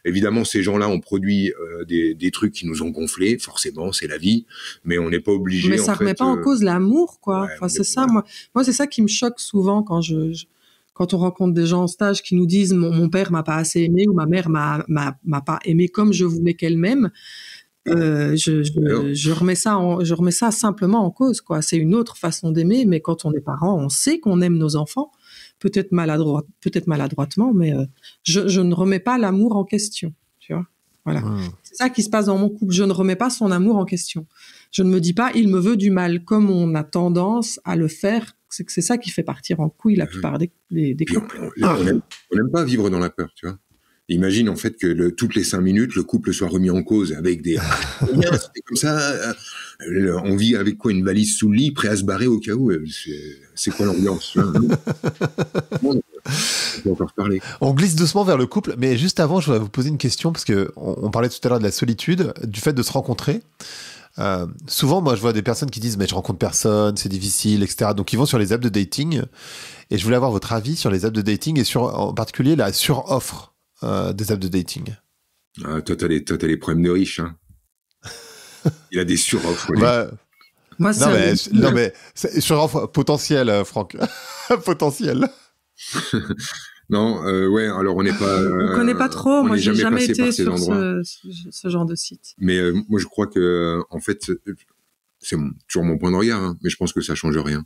évidemment ces gens-là ont produit des trucs qui nous ont gonflés, forcément, c'est la vie, mais on n'est pas obligé. Mais ça remet pas en cause l'amour, quoi. Ouais, enfin, c'est ça, moi c'est ça qui me choque souvent quand on rencontre des gens en stage qui nous disent mon père m'a pas assez aimé ou ma mère m'a pas aimé comme je voulais qu'elle m'aime. Je remets ça simplement en cause, quoi. C'est une autre façon d'aimer, mais quand on est parent, on sait qu'on aime nos enfants, peut-être maladroitement, mais je ne remets pas l'amour en question, tu vois. Voilà. C'est ça qui se passe dans mon couple. Je ne remets pas son amour en question. Je ne me dis pas, il me veut du mal, comme on a tendance à le faire. C'est ça qui fait partir en couille la plupart des couples. On n'aime pas vivre dans la peur, tu vois. Imagine en fait que toutes les 5 minutes, le couple soit remis en cause avec des... C'était comme ça, on vit avec quoi, une valise sous le lit, prêt à se barrer au cas où. C'est quoi l'ambiance? On peut encore parler. On glisse doucement vers le couple, mais juste avant, je voudrais vous poser une question, parce qu'on parlait tout à l'heure de la solitude, du fait de se rencontrer. Souvent, moi, je vois des personnes qui disent « mais je rencontre personne, c'est difficile, etc. » Donc, ils vont sur les apps de dating. Et je voulais avoir votre avis sur les apps de dating et en particulier la suroffre des apps de dating. Ah, toi, t'as les problèmes de riches, hein. Il a des suroffres. Bah, Moi, non, mais sur potentiel, Franck. Potentiel. Non, ouais, alors on n'est pas. on connaît pas trop. Moi, j'ai jamais passé été par ces sur endroits. ce genre de site. Mais moi, je crois que, en fait, c'est toujours mon point de regard, hein, mais je pense que ça change rien.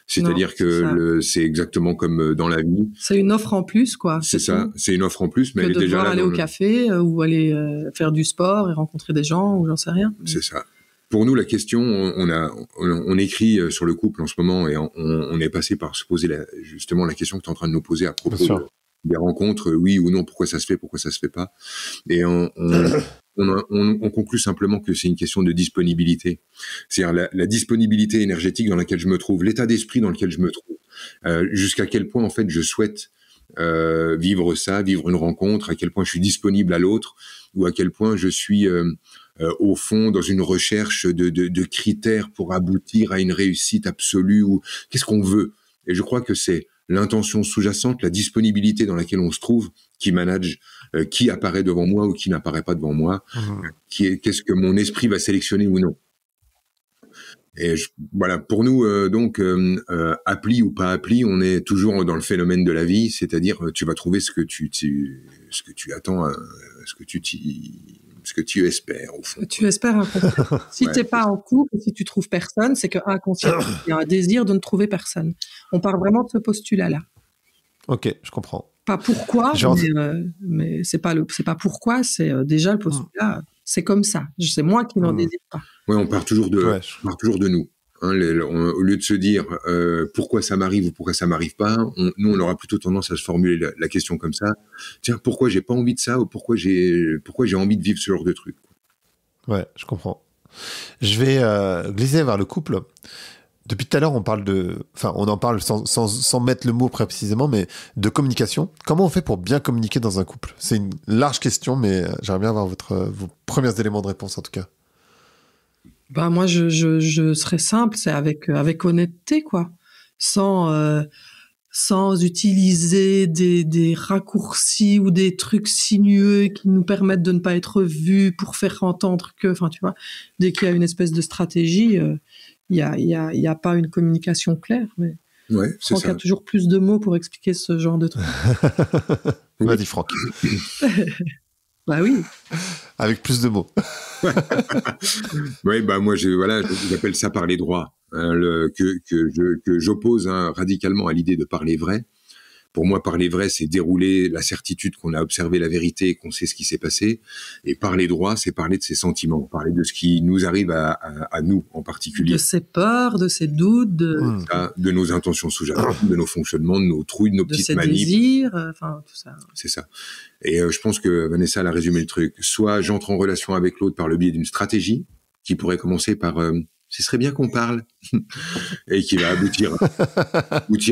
C'est-à-dire que c'est exactement comme dans la vie. C'est une offre en plus, quoi. C'est ça, c'est une offre en plus, mais elle est déjà là. Aller au café ou aller faire du sport et rencontrer des gens ou j'en sais rien. C'est ça. Pour nous, la question, on écrit sur le couple en ce moment et on est passé par se poser justement la question que tu es en train de nous poser à propos des rencontres, oui ou non, pourquoi ça se fait pas. Et on conclut simplement que c'est une question de disponibilité. C'est-à-dire la disponibilité énergétique dans laquelle je me trouve, l'état d'esprit dans lequel je me trouve, jusqu'à quel point en fait je souhaite vivre une rencontre, à quel point je suis disponible à l'autre, ou à quel point je suis au fond dans une recherche de critères pour aboutir à une réussite absolue, ou qu'est-ce qu'on veut. Et je crois que c'est l'intention sous-jacente, la disponibilité dans laquelle on se trouve, qui manage qui apparaît devant moi ou qui n'apparaît pas devant moi, qu'est-ce que mon esprit va sélectionner ou non. Et voilà, pour nous, donc, appli ou pas appli, on est toujours dans le phénomène de la vie, c'est-à-dire tu vas trouver ce que tu attends, ce que tu espères, au fond. Tu espères inconsciemment. Si t'es pas en couple, si tu trouves personne, c'est que inconsciemment, il y a un désir de ne trouver personne. On part vraiment de ce postulat-là. Ok, je comprends. Pas pourquoi, mais c'est pas pourquoi, c'est déjà le postulat. C'est comme ça. C'est moi qui n'en désire pas. Ouais, on part toujours de nous. Hein, au lieu de se dire pourquoi ça m'arrive ou pourquoi ça m'arrive pas, nous on aura plutôt tendance à se formuler la question comme ça. Tiens, pourquoi j'ai pas envie de ça ou pourquoi j'ai envie de vivre ce genre de truc. Ouais, je comprends. Je vais glisser vers le couple. Depuis tout à l'heure, on en parle sans mettre le mot précisément, mais de communication. Comment on fait pour bien communiquer dans un couple? C'est une large question, mais j'aimerais bien avoir vos premiers éléments de réponse en tout cas. Bah moi, je serais simple, c'est avec honnêteté, quoi, sans utiliser des raccourcis ou des trucs sinueux qui nous permettent de ne pas être vus pour faire entendre que, enfin, tu vois, dès qu'il y a une espèce de stratégie, il y a pas une communication claire, mais ouais, Franck a toujours plus de mots pour expliquer ce genre de trucs. Vas-y, Franck. Bah oui. Avec plus de mots. Oui, bah moi j'appelle ça parler droit, hein, que j'oppose radicalement à l'idée de parler vrai. Pour moi, parler vrai, c'est dérouler la certitude qu'on a observé la vérité et qu'on sait ce qui s'est passé. Et parler droit, c'est parler de ses sentiments, parler de ce qui nous arrive à nous en particulier. De ses peurs, de ses doutes, de nos intentions sous-jacentes, de nos fonctionnements, de nos trouilles, de nos petites manies. De ses désirs, enfin tout ça. C'est ça. Et je pense que Vanessa elle a résumé le truc. Soit j'entre en relation avec l'autre par le biais d'une stratégie qui pourrait commencer par ce serait bien qu'on parle et qui va aboutir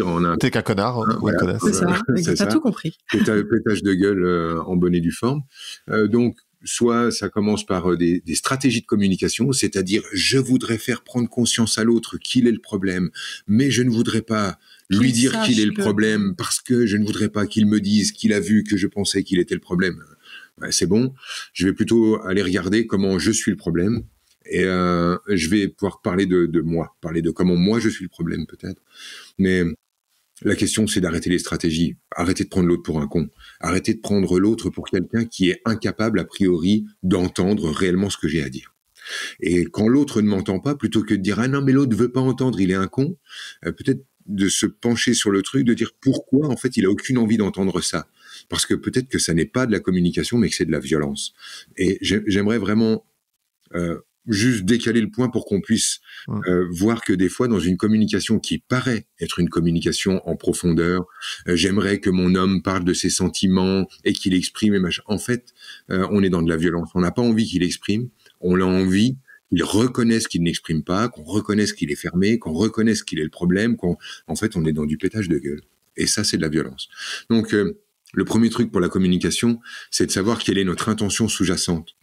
en un. T'es qu'un connard, hein, voilà, c'est ça. T'as tout compris. Pétage de gueule en bonne et due forme. Donc, soit ça commence par des stratégies de communication, c'est-à-dire je voudrais faire prendre conscience à l'autre qu'il est le problème, mais je ne voudrais pas lui dire qu'il est le problème parce que je ne voudrais pas qu'il me dise qu'il a vu que je pensais qu'il était le problème. Ouais, c'est bon. Je vais plutôt aller regarder comment je suis le problème. Et je vais pouvoir parler de moi, parler de comment moi je suis le problème peut-être. Mais la question c'est d'arrêter les stratégies, arrêter de prendre l'autre pour un con, arrêter de prendre l'autre pour quelqu'un qui est incapable a priori d'entendre réellement ce que j'ai à dire. Et quand l'autre ne m'entend pas, plutôt que de dire ah non mais l'autre veut pas entendre, il est un con, peut-être de se pencher sur le truc, de dire pourquoi en fait il a aucune envie d'entendre ça. Parce que peut-être que ça n'est pas de la communication mais que c'est de la violence. Et j'aimerais vraiment juste décaler le point pour qu'on puisse voir que des fois, dans une communication qui paraît être une communication en profondeur, j'aimerais que mon homme parle de ses sentiments et qu'il exprime et machin. En fait, on est dans de la violence. On n'a pas envie qu'il exprime, on a envie qu'il reconnaisse qu'il n'exprime pas, qu'on reconnaisse qu'il est fermé, qu'on reconnaisse qu'il est le problème, en fait, on est dans du pétage de gueule. Et ça, c'est de la violence. Donc, le premier truc pour la communication, c'est de savoir quelle est notre intention sous-jacente.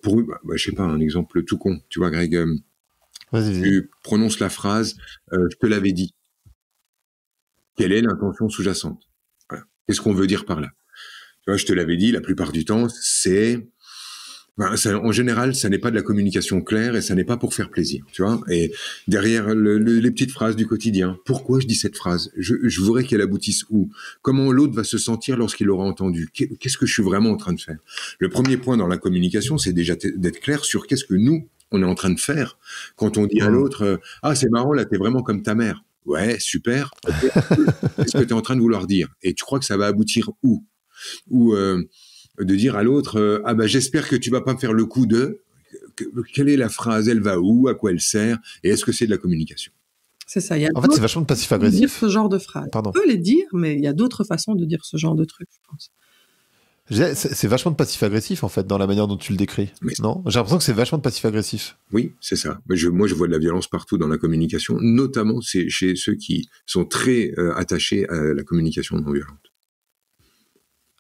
Pour eux, je sais pas, un exemple tout con. Tu vois, Greg, tu prononces la phrase « je te l'avais dit ». Quelle est l'intention sous-jacente? Voilà. Qu'est-ce qu'on veut dire par là? Tu vois, je te l'avais dit, la plupart du temps, c'est Ben, en général, ça n'est pas de la communication claire et ça n'est pas pour faire plaisir, tu vois. Et derrière les petites phrases du quotidien, pourquoi je dis cette phrase? Je voudrais qu'elle aboutisse où? Comment l'autre va se sentir lorsqu'il l'aura entendu? Qu'est-ce que je suis vraiment en train de faire? Le premier point dans la communication, c'est déjà d'être clair sur qu'est-ce que nous, on est en train de faire. Quand on dit à l'autre, ah, c'est marrant, là, t'es vraiment comme ta mère. Ouais, super. Qu'est-ce que t'es en train de vouloir dire? Et tu crois que ça va aboutir où? Ou de dire à l'autre, ah bah j'espère que tu vas pas me faire le coup de, quelle est la phrase, elle va où, à quoi elle sert, et est-ce que c'est de la communication? C'est ça. En fait, c'est vachement de passif-agressif. Dire ce genre de phrase. Pardon. On peut les dire, mais il y a d'autres façons de dire ce genre de trucs, je pense. C'est vachement de passif-agressif, en fait, dans la manière dont tu le décris. Mais non? J'ai l'impression que c'est vachement de passif-agressif. Oui, c'est ça. Moi, je vois de la violence partout dans la communication, notamment chez ceux qui sont très attachés à la communication non violente.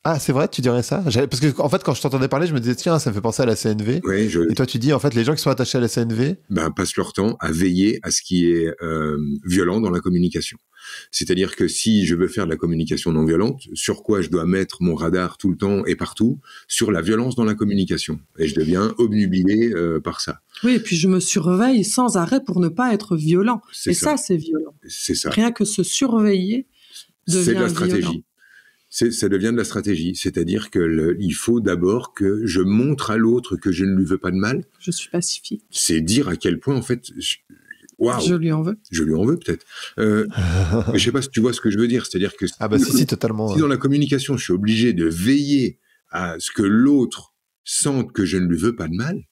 Ah, c'est vrai, tu dirais ça? Parce que, en fait, quand je t'entendais parler, je me disais, tiens, ça me fait penser à la CNV. Ouais, Et toi, tu dis, en fait, les gens qui sont attachés à la CNV passent leur temps à veiller à ce qui est violent dans la communication. C'est-à-dire que si je veux faire de la communication non violente, sur quoi je dois mettre mon radar tout le temps et partout? Sur la violence dans la communication. Et je deviens obnubilé par ça. Oui, et puis je me surveille sans arrêt pour ne pas être violent. Et ça, c'est violent. C'est ça. Rien que se surveiller devient c'est de la stratégie. Violent. Ça devient de la stratégie. C'est-à-dire que il faut d'abord que je montre à l'autre que je ne lui veux pas de mal. Je suis pacifique. C'est dire à quel point, en fait, waouh, je lui en veux. Je lui en veux, peut-être. Je sais pas si tu vois ce que je veux dire. C'est-à-dire que si, totalement. Si dans la communication, je suis obligé de veiller à ce que l'autre sente que je ne lui veux pas de mal,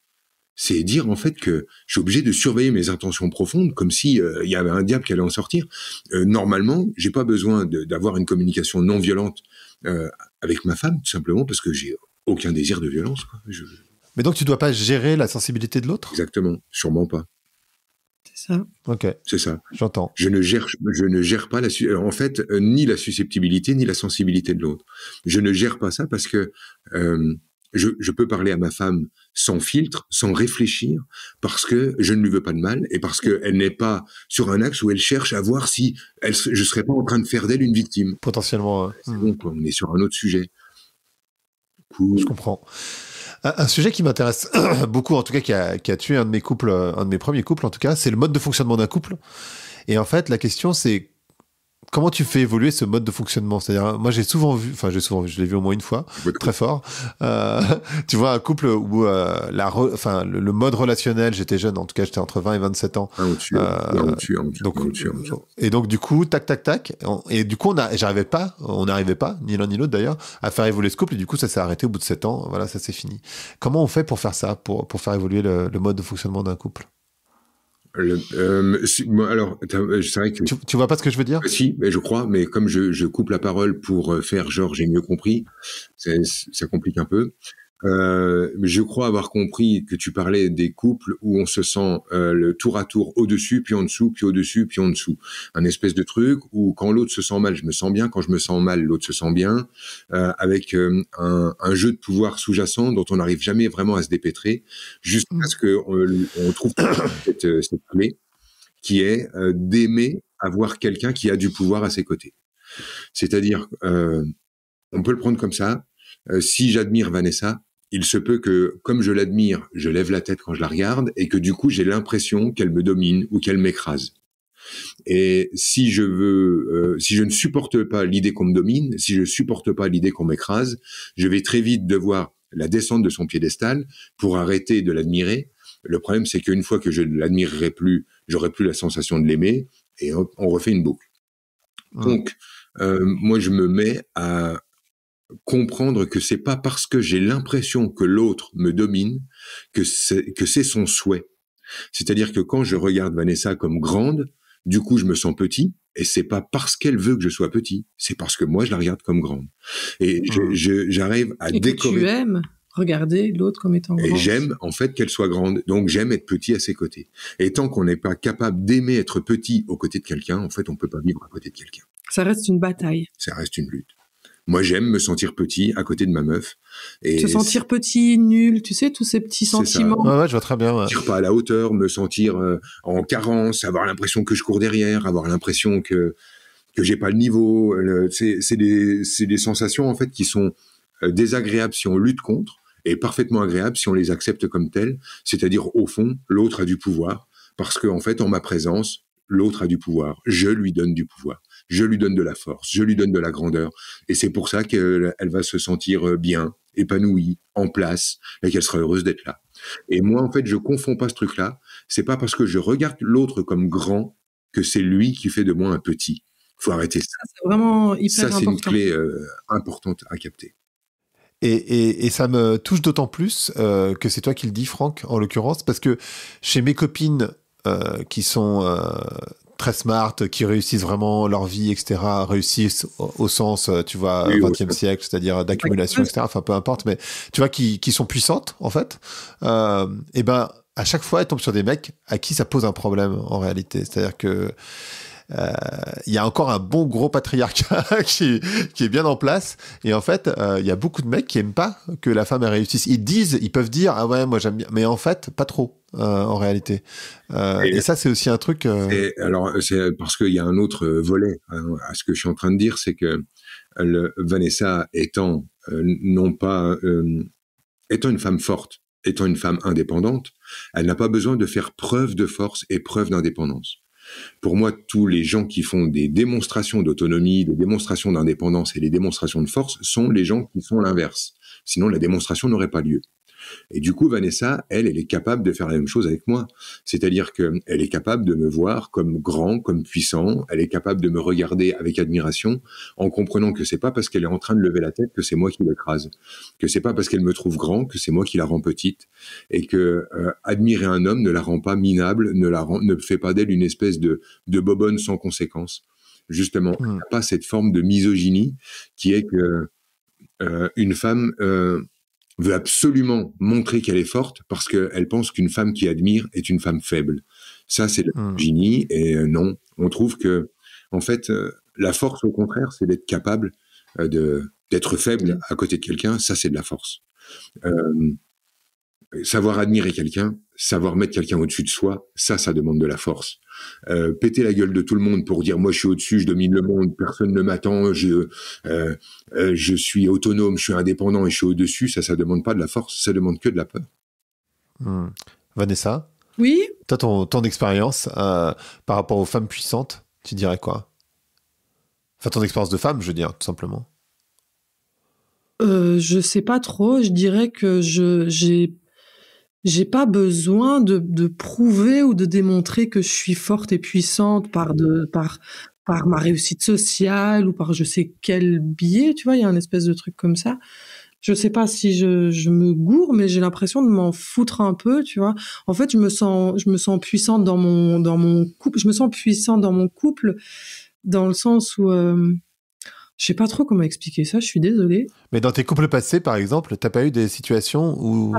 c'est dire en fait que je suis obligé de surveiller mes intentions profondes, comme si y avait un diable qui allait en sortir. Normalement, j'ai pas besoin d'avoir une communication non violente avec ma femme, tout simplement parce que j'ai aucun désir de violence, quoi. Mais donc tu dois pas gérer la sensibilité de l'autre? Exactement, sûrement pas. C'est ça. Ok. C'est ça. J'entends. Je ne gère pas en fait ni la susceptibilité ni la sensibilité de l'autre. Je ne gère pas ça parce que je peux parler à ma femme sans filtre, sans réfléchir, parce que je ne lui veux pas de mal et parce qu'elle n'est pas sur un axe où elle cherche à voir si je serais pas en train de faire d'elle une victime. Potentiellement. C'est bon, quoi, on est sur un autre sujet. Cool. Je comprends. Un sujet qui m'intéresse beaucoup, en tout cas qui a tué un de mes premiers couples, en tout cas, c'est le mode de fonctionnement d'un couple. Et en fait, la question, c'est comment tu fais évoluer ce mode de fonctionnement? C'est-à-dire, moi, je l'ai vu au moins une fois, très fort. Tu vois, un couple où le mode relationnel, j'étais jeune, en tout cas, j'étais entre 20 et 27 ans. Et donc, du coup, tac. Et du coup, on n'arrivait pas, ni l'un ni l'autre d'ailleurs, à faire évoluer ce couple. Et du coup, ça s'est arrêté au bout de 7 ans. Voilà, ça c'est fini. Comment on fait pour faire ça, pour faire évoluer le mode de fonctionnement d'un couple? C'est vrai que tu vois pas ce que je veux dire? Si, mais je crois, mais comme je coupe la parole pour faire genre j'ai mieux compris, ça complique un peu. Je crois avoir compris que tu parlais des couples où on se sent le tour à tour au-dessus, puis en dessous, puis au-dessus, puis en dessous. Un espèce de truc où quand l'autre se sent mal, je me sens bien. Quand je me sens mal, l'autre se sent bien. Avec un jeu de pouvoir sous-jacent dont on n'arrive jamais vraiment à se dépêtrer, jusqu'à ce qu'on trouve cette clé qui est d'aimer avoir quelqu'un qui a du pouvoir à ses côtés. C'est-à-dire, on peut le prendre comme ça. Si j'admire Vanessa, il se peut que, comme je l'admire, je lève la tête quand je la regarde et que du coup, j'ai l'impression qu'elle me domine ou qu'elle m'écrase. Et si je ne supporte pas l'idée qu'on me domine, si je ne supporte pas l'idée qu'on m'écrase, je vais très vite devoir la descendre de son piédestal pour arrêter de l'admirer. Le problème, c'est qu'une fois que je ne l'admirerai plus, j'aurai plus la sensation de l'aimer et hop, on refait une boucle. Donc, moi, je me mets à comprendre que c'est pas parce que j'ai l'impression que l'autre me domine que c'est son souhait. C'est-à-dire que quand je regarde Vanessa comme grande, du coup je me sens petit et c'est pas parce qu'elle veut que je sois petit, c'est parce que moi je la regarde comme grande. Et j'arrive à décorer. Et que tu aimes regarder l'autre comme étant grande. Et j'aime en fait qu'elle soit grande, donc j'aime être petit à ses côtés. Et tant qu'on n'est pas capable d'aimer être petit aux côtés de quelqu'un, en fait on peut pas vivre à côté de quelqu'un. Ça reste une bataille. Ça reste une lutte. Moi, j'aime me sentir petit à côté de ma meuf. Et se sentir petit, nul, tu sais, tous ces petits sentiments. Ouais, je vois très bien. Ouais. Me sentir pas à la hauteur, me sentir en carence, avoir l'impression que je cours derrière, avoir l'impression que j'ai pas le niveau. C'est des sensations en fait qui sont désagréables si on lutte contre et parfaitement agréables si on les accepte comme tels, c'est-à-dire au fond, l'autre a du pouvoir, parce qu'en fait, en ma présence, l'autre a du pouvoir, je lui donne du pouvoir, je lui donne de la force, je lui donne de la grandeur, et c'est pour ça qu'elle va se sentir bien, épanouie, en place, et qu'elle sera heureuse d'être là. Et moi, en fait, je confonds pas ce truc-là, c'est pas parce que je regarde l'autre comme grand que c'est lui qui fait de moi un petit. Faut arrêter ça. C'est vraiment hyper Ça, c'est important. une clé importante à capter. Et ça me touche d'autant plus que c'est toi qui le dis, Franck, en l'occurrence, parce que chez mes copines qui sont très smart, qui réussissent vraiment leur vie, etc., réussissent au sens, tu vois, Oui, 20e siècle, c'est-à-dire d'accumulation, etc., enfin peu importe, mais tu vois, qui sont puissantes, en fait, et ben, à chaque fois, elles tombent sur des mecs à qui ça pose un problème, en réalité. C'est-à-dire que il y a encore un bon gros patriarcat qui est bien en place, et en fait il y a beaucoup de mecs qui aiment pas que la femme elle réussisse. Ils peuvent dire ah ouais moi j'aime bien, mais en fait pas trop en réalité, et ça c'est aussi un truc alors c'est parce qu'il y a un autre volet à ce que je suis en train de dire, c'est que Vanessa étant non pas étant une femme forte, étant une femme indépendante, elle n'a pas besoin de faire preuve de force et preuve d'indépendance. Pour moi, tous les gens qui font des démonstrations d'autonomie, des démonstrations d'indépendance et des démonstrations de force sont les gens qui font l'inverse. Sinon, la démonstration n'aurait pas lieu. Et du coup, Vanessa, elle est capable de faire la même chose avec moi. C'est-à-dire qu'elle est capable de me voir comme grand, comme puissant. Elle est capable de me regarder avec admiration, en comprenant que c'est pas parce qu'elle est en train de lever la tête que c'est moi qui l'écrase. Que c'est pas parce qu'elle me trouve grand que c'est moi qui la rend petite. Et que admirer un homme ne la rend pas minable, ne fait pas d'elle une espèce de bobonne sans conséquence. Justement, elle n'a pas cette forme de misogynie qui est que une femme veut absolument montrer qu'elle est forte parce qu'elle pense qu'une femme qui admire est une femme faible. Ça, c'est de la misogynie, et non. On trouve que, en fait, la force, au contraire, c'est d'être capable d'être faible à côté de quelqu'un. Ça, c'est de la force. Savoir admirer quelqu'un, savoir mettre quelqu'un au-dessus de soi, ça demande de la force. Péter la gueule de tout le monde pour dire moi je suis au-dessus, je domine le monde, personne ne m'attend, je suis autonome, je suis indépendant et je suis au-dessus, ça demande pas de la force, ça demande que de la peur. Vanessa, oui, toi ton expérience par rapport aux femmes puissantes, tu dirais quoi? Enfin ton expérience de femme, je veux dire, tout simplement. Je sais pas trop, je dirais que j'ai pas besoin de prouver ou de démontrer que je suis forte et puissante par ma réussite sociale ou par je sais quel biais, tu vois, il y a un espèce de truc comme ça. Je sais pas si je me gourre, mais j'ai l'impression de m'en foutre un peu, tu vois. En fait, je me sens puissante dans mon couple, je me sens puissante dans mon couple, dans le sens où, je sais pas trop comment expliquer ça, je suis désolée. Mais dans tes couples passés, par exemple, t'as pas eu des situations où...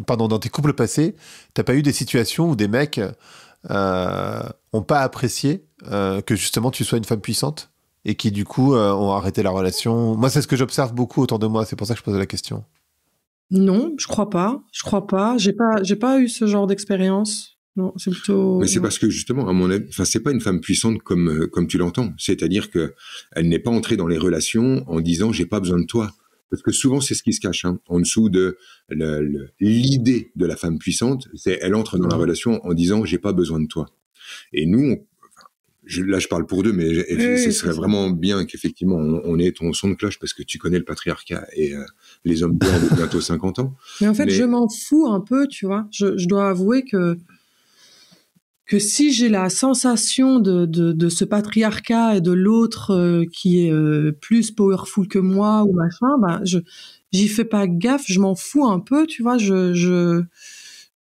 Pardon, dans tes couples passés, t'as pas eu des situations où des mecs ont pas apprécié que justement tu sois une femme puissante et qui du coup ont arrêté la relation? Moi, c'est ce que j'observe beaucoup autour de moi, c'est pour ça que je pose la question. Non, je crois pas. J'ai pas eu ce genre d'expérience. Non, c'est plutôt... Mais c'est parce que justement, à mon avis, enfin, c'est pas une femme puissante comme tu l'entends. C'est-à-dire que elle n'est pas entrée dans les relations en disant j'ai pas besoin de toi. Parce que souvent, c'est ce qui se cache en dessous de l'idée de la femme puissante. C'est elle entre dans la relation en disant j'ai pas besoin de toi. Et nous, là, je parle pour deux, mais ce serait vraiment bien qu'effectivement on ait ton son de cloche parce que tu connais le patriarcat et les hommes blancs de bientôt 50 ans. Mais en fait, je m'en fous un peu, tu vois. Je dois avouer que si j'ai la sensation de ce patriarcat et de l'autre qui est plus powerful que moi ou machin, ben j'y fais pas gaffe, je m'en fous un peu, tu vois. Je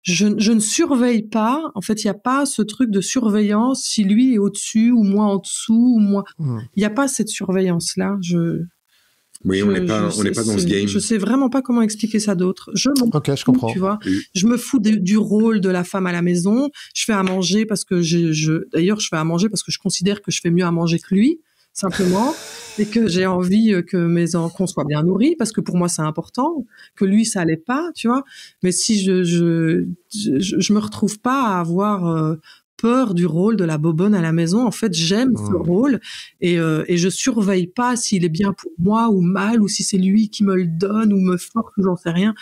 ne surveille pas. En fait, il y a pas ce truc de surveillance si lui est au-dessus ou moi en dessous ou moi. Il y a pas cette surveillance là. Oui, on n'est pas dans ce game. Je sais vraiment pas comment expliquer ça d'autre. Je comprends. Tu vois, je me fous du rôle de la femme à la maison. Je fais à manger parce que d'ailleurs, je fais à manger parce que je considère que je fais mieux à manger que lui, simplement, et que j'ai envie que qu'on soit bien nourris parce que pour moi c'est important, que lui ça allait pas, tu vois. Mais si je me retrouve pas à avoir peur du rôle de la bobonne à la maison. En fait, j'aime ce rôle et je surveille pas s'il est bien pour moi ou mal, ou si c'est lui qui me le donne ou me force, ou j'en sais rien.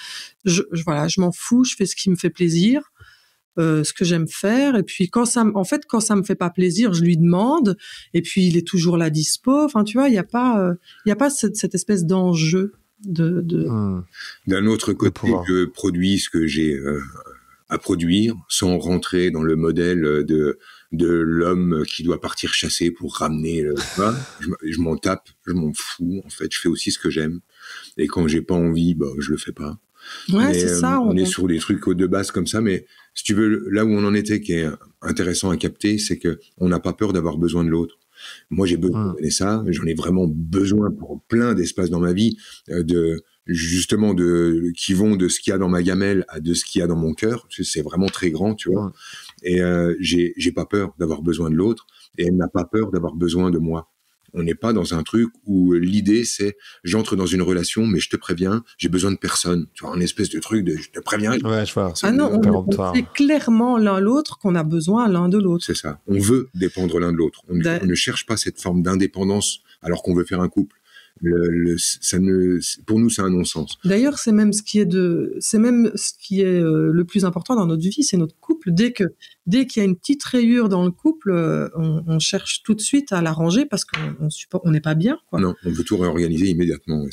Voilà, je m'en fous, je fais ce qui me fait plaisir. Ce que j'aime faire, et puis quand ça me fait pas plaisir, je lui demande, et puis il est toujours là dispo. Enfin, tu vois, il y a pas cette espèce d'enjeu de... D'un autre côté, je produis ce que j'ai à produire sans rentrer dans le modèle de l'homme qui doit partir chasser pour ramener je m'en tape, je m'en fous. En fait, je fais aussi ce que j'aime, et quand j'ai pas envie, je le fais pas. Ouais, mais, c'est ça. On est sur des trucs de base comme ça, mais si tu veux, là où on en était, qui est intéressant à capter, c'est que on n'a pas peur d'avoir besoin de l'autre. Moi, j'ai besoin de ça, j'en ai vraiment besoin pour plein d'espaces dans ma vie, qui vont de ce qu'il y a dans ma gamelle à de ce qu'il y a dans mon cœur. C'est vraiment très grand, tu vois. Et j'ai pas peur d'avoir besoin de l'autre, et elle n'a pas peur d'avoir besoin de moi. On n'est pas dans un truc où l'idée c'est j'entre dans une relation, mais je te préviens, j'ai besoin de personne. Tu vois, une espèce de truc de je te préviens. Ouais, je vois. Ah non, on sait clairement l'un l'autre qu'on a besoin l'un de l'autre. C'est ça. On veut dépendre l'un de l'autre. On ne cherche pas cette forme d'indépendance alors qu'on veut faire un couple. Pour nous, c'est un non-sens. D'ailleurs, c'est même ce qui est le plus important dans notre vie, c'est notre couple. Dès qu'il y a une petite rayure dans le couple, on cherche tout de suite à l'arranger parce qu'on n'est pas bien, quoi. Non, on veut tout réorganiser immédiatement.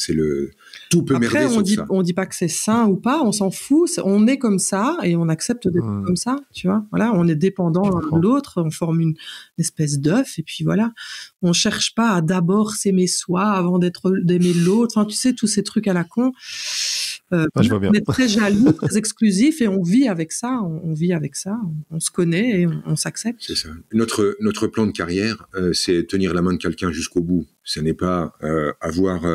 Tout peut merder sur ça. On dit pas que c'est sain ou pas, on s'en fout. On est comme ça et on accepte d'être comme ça, tu vois. Voilà, on est dépendant l'un de l'autre, on forme une espèce d'œuf, et puis voilà. On cherche pas à d'abord s'aimer soi avant d'aimer l'autre. Enfin, tu sais, tous ces trucs à la con. Je vois bien. On est très jaloux, très exclusif, et on vit avec ça. On vit avec ça. On se connaît et on s'accepte. C'est ça. Notre plan de carrière, c'est tenir la main de quelqu'un jusqu'au bout. Ce n'est pas avoir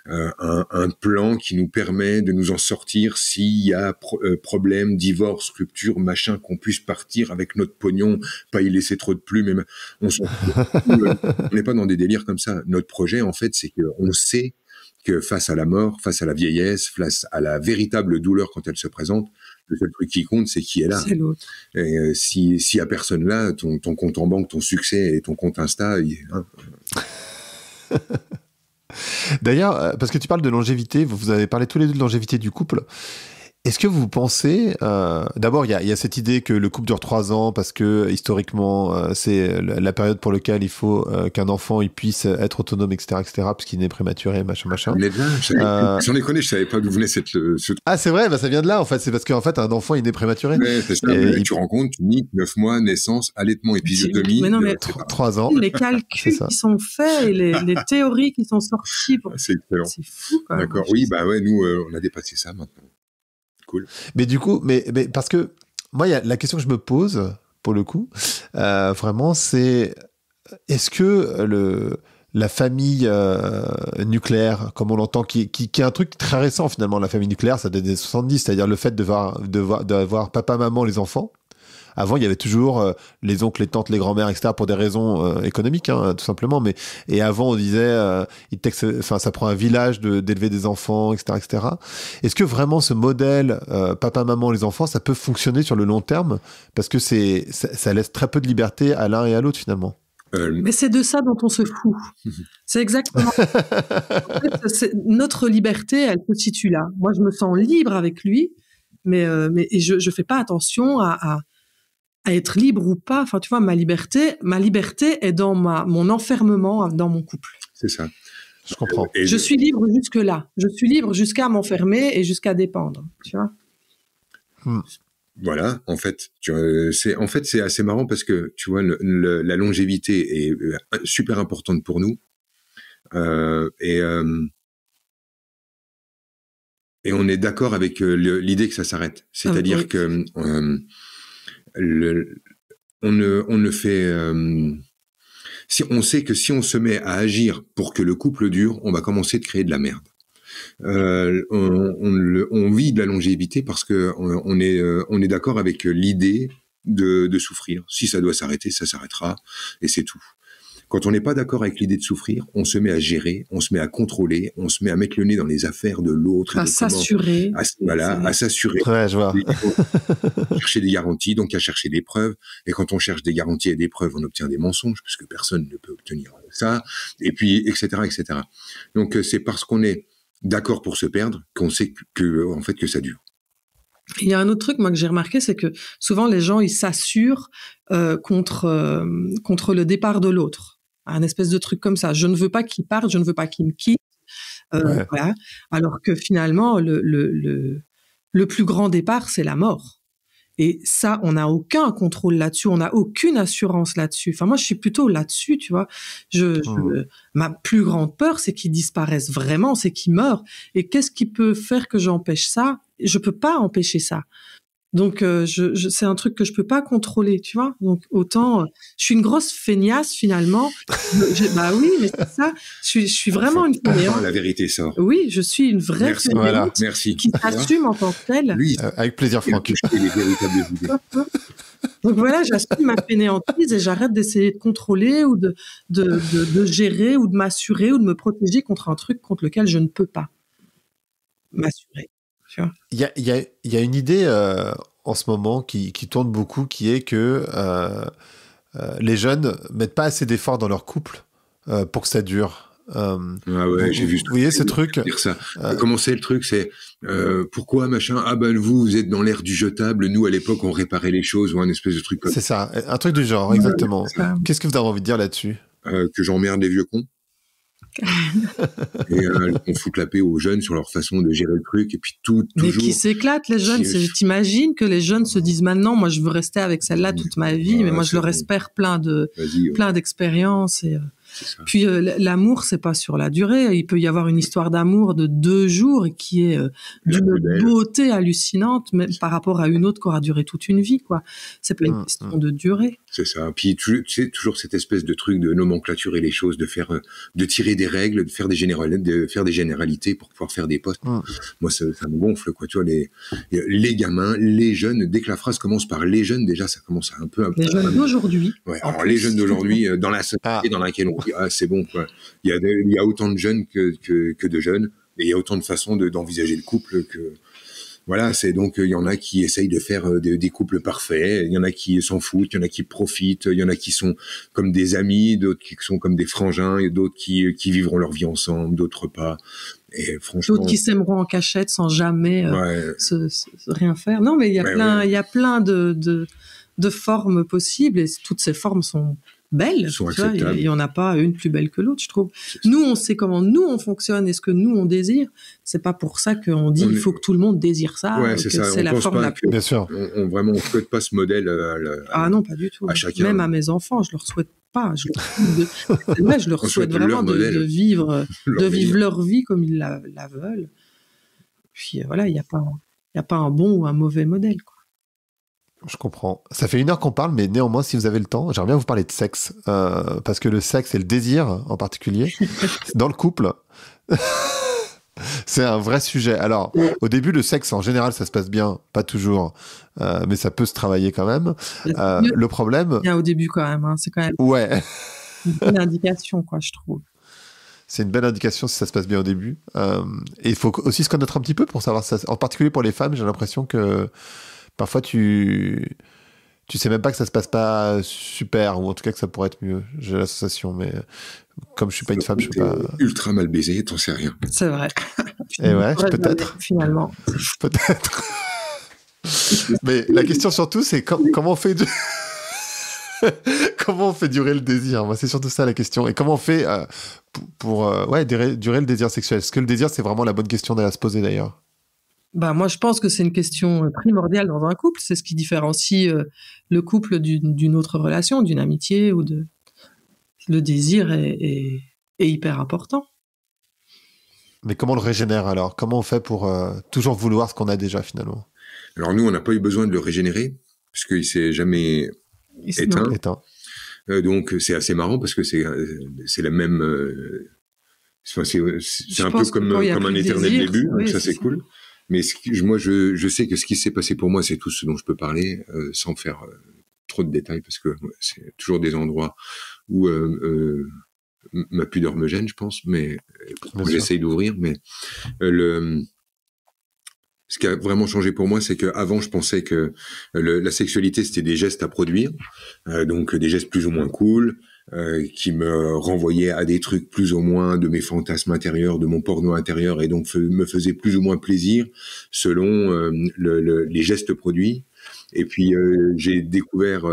un plan qui nous permet de nous en sortir s'il y a problème, divorce, rupture, machin, qu'on puisse partir avec notre pognon, pas y laisser trop de plumes. On n'est pas dans des délires comme ça. Notre projet, en fait, c'est qu'on sait que face à la mort, face à la vieillesse, face à la véritable douleur quand elle se présente, le seul truc qui compte, c'est qui est là. C'est l'autre. Et s'il y a personne là, ton compte en banque, ton succès et ton compte Insta, D'ailleurs, parce que tu parles de longévité, vous avez parlé tous les deux de longévité du couple. Est-ce que vous pensez... d'abord, il y a cette idée que le couple dure 3 ans parce que, historiquement, c'est la période pour laquelle il faut qu'un enfant il puisse être autonome, etc., parce qu'il est prématuré, machin. J'en ai connu, je savais pas d'où venait ce... Ah, c'est vrai, ça vient de là, en fait. C'est parce qu'en fait, un enfant, il est prématuré. Ouais, c'est ça. Tu rencontres, tu niques 9 mois, naissance, allaitement, épisiotomie... Mais non, mais 3 ans. Les calculs qui sont faits et les théories qui sont sorties... C'est excellent. C'est fou, quand même. D'accord, oui, nous, on a dépassé ça, maintenant. Cool. Mais du coup, mais parce que moi, la question que je me pose, pour le coup, vraiment, c'est est-ce que la famille nucléaire, comme on l'entend, qui est un truc très récent finalement, la famille nucléaire, ça date des 70, c'est-à-dire le fait d'avoir papa, maman, les enfants. Avant, il y avait toujours les oncles, les tantes, les grands-mères, etc., pour des raisons économiques, hein, tout simplement. Et avant, on disait, ça prend un village d'élever des enfants, etc., etc. Est-ce que vraiment ce modèle papa, maman, les enfants, ça peut fonctionner sur le long terme? Parce que ça laisse très peu de liberté à l'un et à l'autre, finalement. Mais c'est de ça dont on se fout. C'est exactement. En fait, notre liberté, elle se situe là. Moi, je me sens libre avec lui, mais je fais pas attention à être libre ou pas. Enfin, tu vois, ma liberté est dans mon enfermement dans mon couple. C'est ça. Je comprends. Je suis libre jusque-là. Je suis libre jusqu'à m'enfermer et jusqu'à dépendre. Tu vois. Voilà, en fait, c'est assez marrant parce que, tu vois, la longévité est super importante pour nous. Et on est d'accord avec l'idée que ça s'arrête. C'est-à-dire que on ne fait... si on sait que si on se met à agir pour que le couple dure, on va commencer de créer de la merde. On vit de la longévité parce que on est d'accord avec l'idée de souffrir. Si ça doit s'arrêter, ça s'arrêtera et c'est tout. Quand on n'est pas d'accord avec l'idée de souffrir, on se met à gérer, on se met à contrôler, on se met à mettre le nez dans les affaires de l'autre. À s'assurer. À s'assurer. Ouais, je vois. Chercher des garanties, donc à chercher des preuves. Et quand on cherche des garanties et des preuves, on obtient des mensonges, puisque personne ne peut obtenir ça. Et puis, etc., etc. Donc, c'est parce qu'on est d'accord pour se perdre qu'on sait en fait, que ça dure. Il y a un autre truc, moi, que j'ai remarqué, c'est que souvent, les gens, ils s'assurent contre le départ de l'autre. Un espèce de truc comme ça. Je ne veux pas qu'il parte, je ne veux pas qu'il me quitte. Ouais. Voilà. Alors que finalement, le plus grand départ, c'est la mort. Et ça, on n'a aucun contrôle là-dessus, on n'a aucune assurance là-dessus. Enfin, moi, je suis plutôt là-dessus, tu vois. Ma plus grande peur, c'est qu'ils disparaissent vraiment, c'est qu'ils meurent. Et qu'est-ce qui peut faire que j'empêche ça? Je peux pas empêcher ça. Donc, c'est un truc que je peux pas contrôler, tu vois. Donc, autant, je suis une grosse feignasse finalement. Bah oui, mais c'est ça. Je suis vraiment une fainéante. La vérité sort. Oui, je suis une vraie Merci, fainéante voilà. Merci. qui s'assume en tant que telle. Lui, Avec plaisir, Franck. les véritables idées. Donc voilà, j'assume ma fainéantise et j'arrête d'essayer de contrôler ou de gérer ou de m'assurer ou de me protéger contre un truc contre lequel je ne peux pas m'assurer. Il y a une idée en ce moment qui tourne beaucoup, qui est que les jeunes mettent pas assez d'efforts dans leur couple pour que ça dure. Ah ouais, j'ai vu. Vous voyez ce truc dire ça. Comment c'est le truc? C'est pourquoi machin? Ah ben vous êtes dans l'ère du jetable. Nous à l'époque on réparait les choses ou un espèce de truc comme ça. C'est ça, un truc du genre, exactement. Qu'est-ce que vous avez envie de dire là-dessus? Que j'emmerde les vieux cons. Et on fout la paix aux jeunes sur leur façon de gérer le truc et puis toujours. Mais qui s'éclatent les jeunes. T'imagines que les jeunes se disent maintenant, moi je veux rester avec celle-là toute ma vie, mais moi je leur espère plein d'expériences et. Puis l'amour, c'est pas sur la durée. Il peut y avoir une histoire d'amour de 2 jours qui est d'une beauté hallucinante, même par rapport à une autre qui aura duré toute une vie, quoi. C'est pas une question de durée. C'est ça. Puis tu sais, toujours cette espèce de truc de nomenclaturer les choses, de tirer des règles, de faire des généralités pour pouvoir faire des postes. Moi, ça me gonfle, quoi. Tu vois, les gamins, les jeunes. Dès que la phrase commence par les jeunes, déjà, ça commence à un peu. Les jeunes d'aujourd'hui. Ouais. Alors les jeunes d'aujourd'hui, dans la société dans laquelle on dit c'est bon, quoi. Il y a autant de jeunes que de jeunes, et il y a autant de façons d'envisager le couple que. Voilà, c'est donc il y en a qui essayent de faire des couples parfaits, il y en a qui s'en foutent, il y en a qui profitent, il y en a qui sont comme des amis, d'autres qui sont comme des frangins, et d'autres qui vivront leur vie ensemble, d'autres pas. Et franchement, d'autres qui s'aimeront en cachette sans jamais rien faire. Non, mais il y a plein de formes possibles et toutes ces formes sont belles. Il y en a pas une plus belle que l'autre, je trouve. Nous, on sait comment nous on fonctionne et ce que nous on désire. C'est pas pour ça qu'on dit il faut que tout le monde désire ça. Ouais, c'est ça. C'est la forme la plus. Bien sûr. On code pas ce modèle. Ah non, pas du tout. À chacun. Même à mes enfants, je leur souhaite pas. Je leur souhaite vraiment de vivre leur vie comme ils la veulent. Puis voilà, il y a pas un bon ou un mauvais modèle, quoi. Je comprends. Ça fait 1 heure qu'on parle, mais néanmoins, si vous avez le temps, j'aimerais bien vous parler de sexe. Parce que le sexe et le désir, en particulier, dans le couple, c'est un vrai sujet. Alors, au début, le sexe, en général, ça se passe bien. Pas toujours. Mais ça peut se travailler quand même. Le problème... Bien au début, quand même. Hein. C'est quand même une bonne indication, quoi, je trouve. C'est une belle indication si ça se passe bien au début. Et il faut aussi se connaître un petit peu pour savoir ça. En particulier pour les femmes, j'ai l'impression que... Parfois, tu sais même pas que ça se passe pas super, ou en tout cas que ça pourrait être mieux. J'ai l'association, mais comme je suis pas une femme, je peux pas. Ultra mal baisé, t'en sais rien. C'est vrai. Et ouais, peut-être. Finalement. Peut-être. Mais la question surtout, c'est comment on fait comment on fait durer le désir. Moi, c'est surtout ça la question. Et comment on fait pour durer le désir sexuel. Est-ce que le désir, c'est vraiment la bonne question à se poser d'ailleurs? Bah, moi, je pense que c'est une question primordiale dans un couple. C'est ce qui différencie le couple d'une autre relation, d'une amitié ou de. Le désir est hyper important. Mais comment on le régénère alors? Comment on fait pour toujours vouloir ce qu'on a déjà finalement? Alors nous, on n'a pas eu besoin de le régénérer puisqu'il s'est jamais éteint. Donc c'est assez marrant parce que c'est la même. C'est un peu comme un éternel début. Oui, donc ça c'est cool. Mais moi, je sais que ce qui s'est passé pour moi, c'est tout ce dont je peux parler, sans faire trop de détails parce que c'est toujours des endroits où ma pudeur me gêne, je pense, mais j'essaye d'ouvrir. Mais ce qui a vraiment changé pour moi, c'est qu'avant, je pensais que la sexualité, c'était des gestes à produire, donc des gestes plus ou moins cool, qui me renvoyaient à des trucs plus ou moins de mes fantasmes intérieurs, de mon porno intérieur, et donc me faisaient plus ou moins plaisir selon les gestes produits. Et puis, j'ai découvert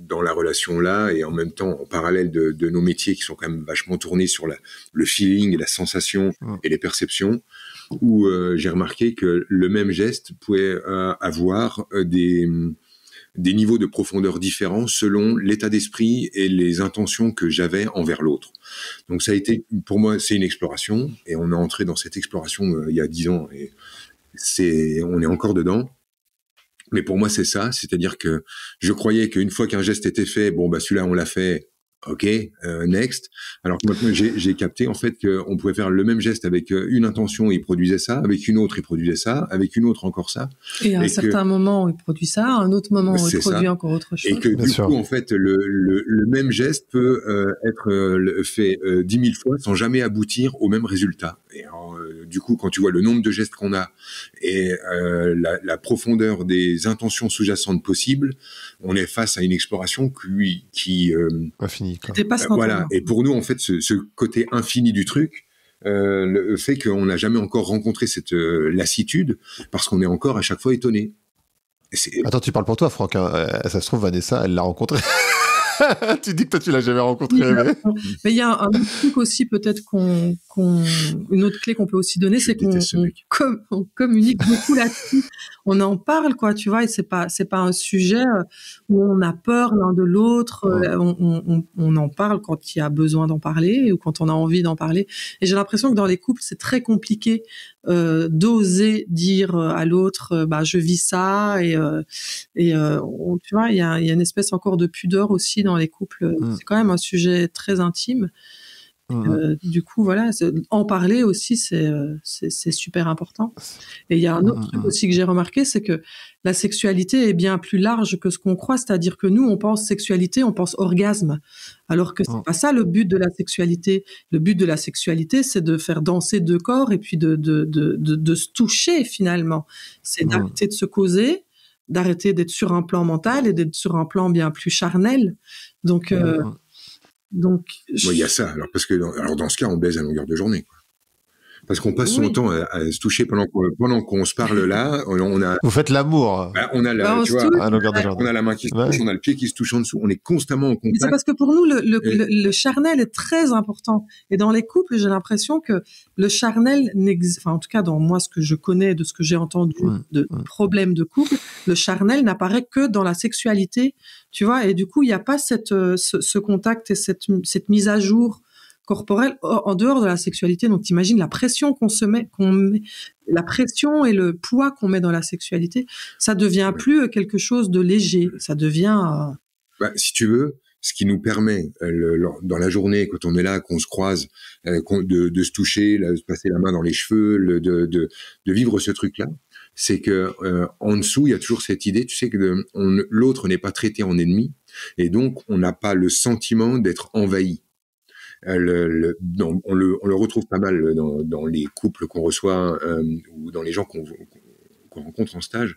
dans la relation là, et en même temps, en parallèle de nos métiers qui sont quand même vachement tournés sur le feeling et la sensation et les perceptions, où j'ai remarqué que le même geste pouvait avoir des niveaux de profondeur différents selon l'état d'esprit et les intentions que j'avais envers l'autre. Donc ça a été, pour moi, c'est une exploration, et on est entré dans cette exploration il y a 10 ans, et on est encore dedans. Mais pour moi, c'est ça, c'est-à-dire que je croyais qu'une fois qu'un geste était fait, bon, bah celui-là, on l'a fait, ok, next. Alors que maintenant, j'ai capté en fait qu'on pouvait faire le même geste avec une intention, il produisait ça, avec une autre, il produisait ça, avec une autre, encore ça. Et à un certain moment, il produit ça, à un autre moment, il produit encore autre chose. Et que du coup, en fait, le même geste peut être fait 10 000 fois sans jamais aboutir au même résultat. Et alors, du coup, quand tu vois le nombre de gestes qu'on a et la profondeur des intentions sous-jacentes possibles, on est face à une exploration qui pas fini. Voilà. Et pour nous, en fait, ce côté infini du truc le fait qu'on n'a jamais encore rencontré cette lassitude, parce qu'on est encore à chaque fois étonné. Attends, tu parles pour toi, Franck. Hein. Ça se trouve, Vanessa, elle l'a rencontré. Tu dis que toi, tu l'as jamais rencontré. Mais il y a un autre truc aussi, peut-être une autre clé qu'on peut aussi donner, c'est qu'on communique beaucoup là-dessus. On en parle, quoi, tu vois, et c'est pas un sujet où on a peur l'un de l'autre. On en parle quand il y a besoin d'en parler ou quand on a envie d'en parler. Et j'ai l'impression que dans les couples, c'est très compliqué d'oser dire à l'autre, bah je vis ça, et tu vois, il y a une espèce encore de pudeur aussi dans les couples. C'est quand même un sujet très intime. Du coup, voilà, en parler aussi, c'est super important. Et il y a un autre truc aussi que j'ai remarqué, c'est que la sexualité est bien plus large que ce qu'on croit. C'est-à-dire que nous, on pense sexualité, on pense orgasme, alors que c'est pas ça le but de la sexualité. Le but de la sexualité, c'est de faire danser deux corps et puis de se toucher finalement. C'est d'arrêter de se causer, d'arrêter d'être sur un plan mental et d'être sur un plan bien plus charnel. Donc, il y a ça. Alors parce que dans ce cas, on baise à longueur de journée, quoi. Parce qu'on passe son temps à se toucher pendant qu'on se parle là. Vous faites l'amour. Bah, on a à longueur de journée. On a la main qui se touche, on a le pied qui se touche en dessous. On est constamment en contact. Mais c'est parce que pour nous, le charnel est très important. Et dans les couples, j'ai l'impression que le charnel n'existe, enfin, en tout cas, dans moi, ce que je connais, de ce que j'ai entendu de problèmes de couple, le charnel n'apparaît que dans la sexualité, tu vois. Et du coup, il n'y a pas ce contact et cette mise à jour corporelle en dehors de la sexualité. Donc, t'imagines la pression qu'on met, la pression et le poids qu'on met dans la sexualité, ça devient plus quelque chose de léger. Ça devient... si tu veux, ce qui nous permet, dans la journée, quand on est là, qu'on se croise, de se toucher, de se passer la main dans les cheveux, de vivre ce truc-là, c'est que en dessous, il y a toujours cette idée, tu sais, que l'autre n'est pas traité en ennemi, et donc on n'a pas le sentiment d'être envahi. On le retrouve pas mal dans les couples qu'on reçoit ou dans les gens qu'on rencontre en stage.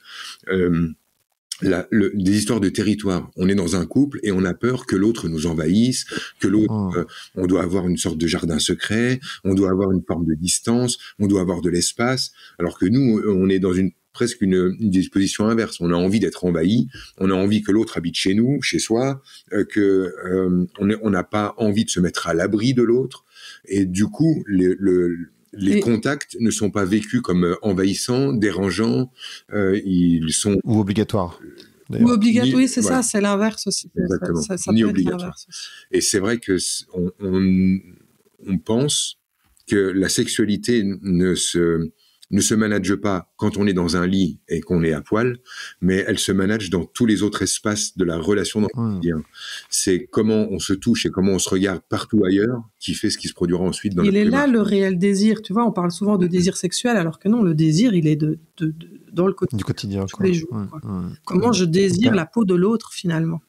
Des histoires de territoire. On est dans un couple et on a peur que l'autre nous envahisse, que l'autre, on doit avoir une sorte de jardin secret, on doit avoir une forme de distance, on doit avoir de l'espace, alors que nous, on est dans presque une disposition inverse. On a envie d'être envahi, on a envie que l'autre habite chez nous, chez soi, on n'a pas envie de se mettre à l'abri de l'autre, et du coup, les contacts ne sont pas vécus comme envahissants, dérangeants, ils sont... Ou obligatoires. Ou obligatoires, oui, c'est ça, c'est l'inverse aussi. Exactement, ça ni obligatoire. Et c'est vrai que on pense que la sexualité ne se manage pas quand on est dans un lit et qu'on est à poil, mais elle se manage dans tous les autres espaces de la relation dans le quotidien. C'est comment on se touche et comment on se regarde partout ailleurs qui fait ce qui se produira ensuite dans Il est là le réel désir, tu vois, on parle souvent de désir sexuel, alors que non, le désir, il est de dans le Du quotidien, tous quoi. les jours. Quoi. Comment je désire la peau de l'autre, finalement.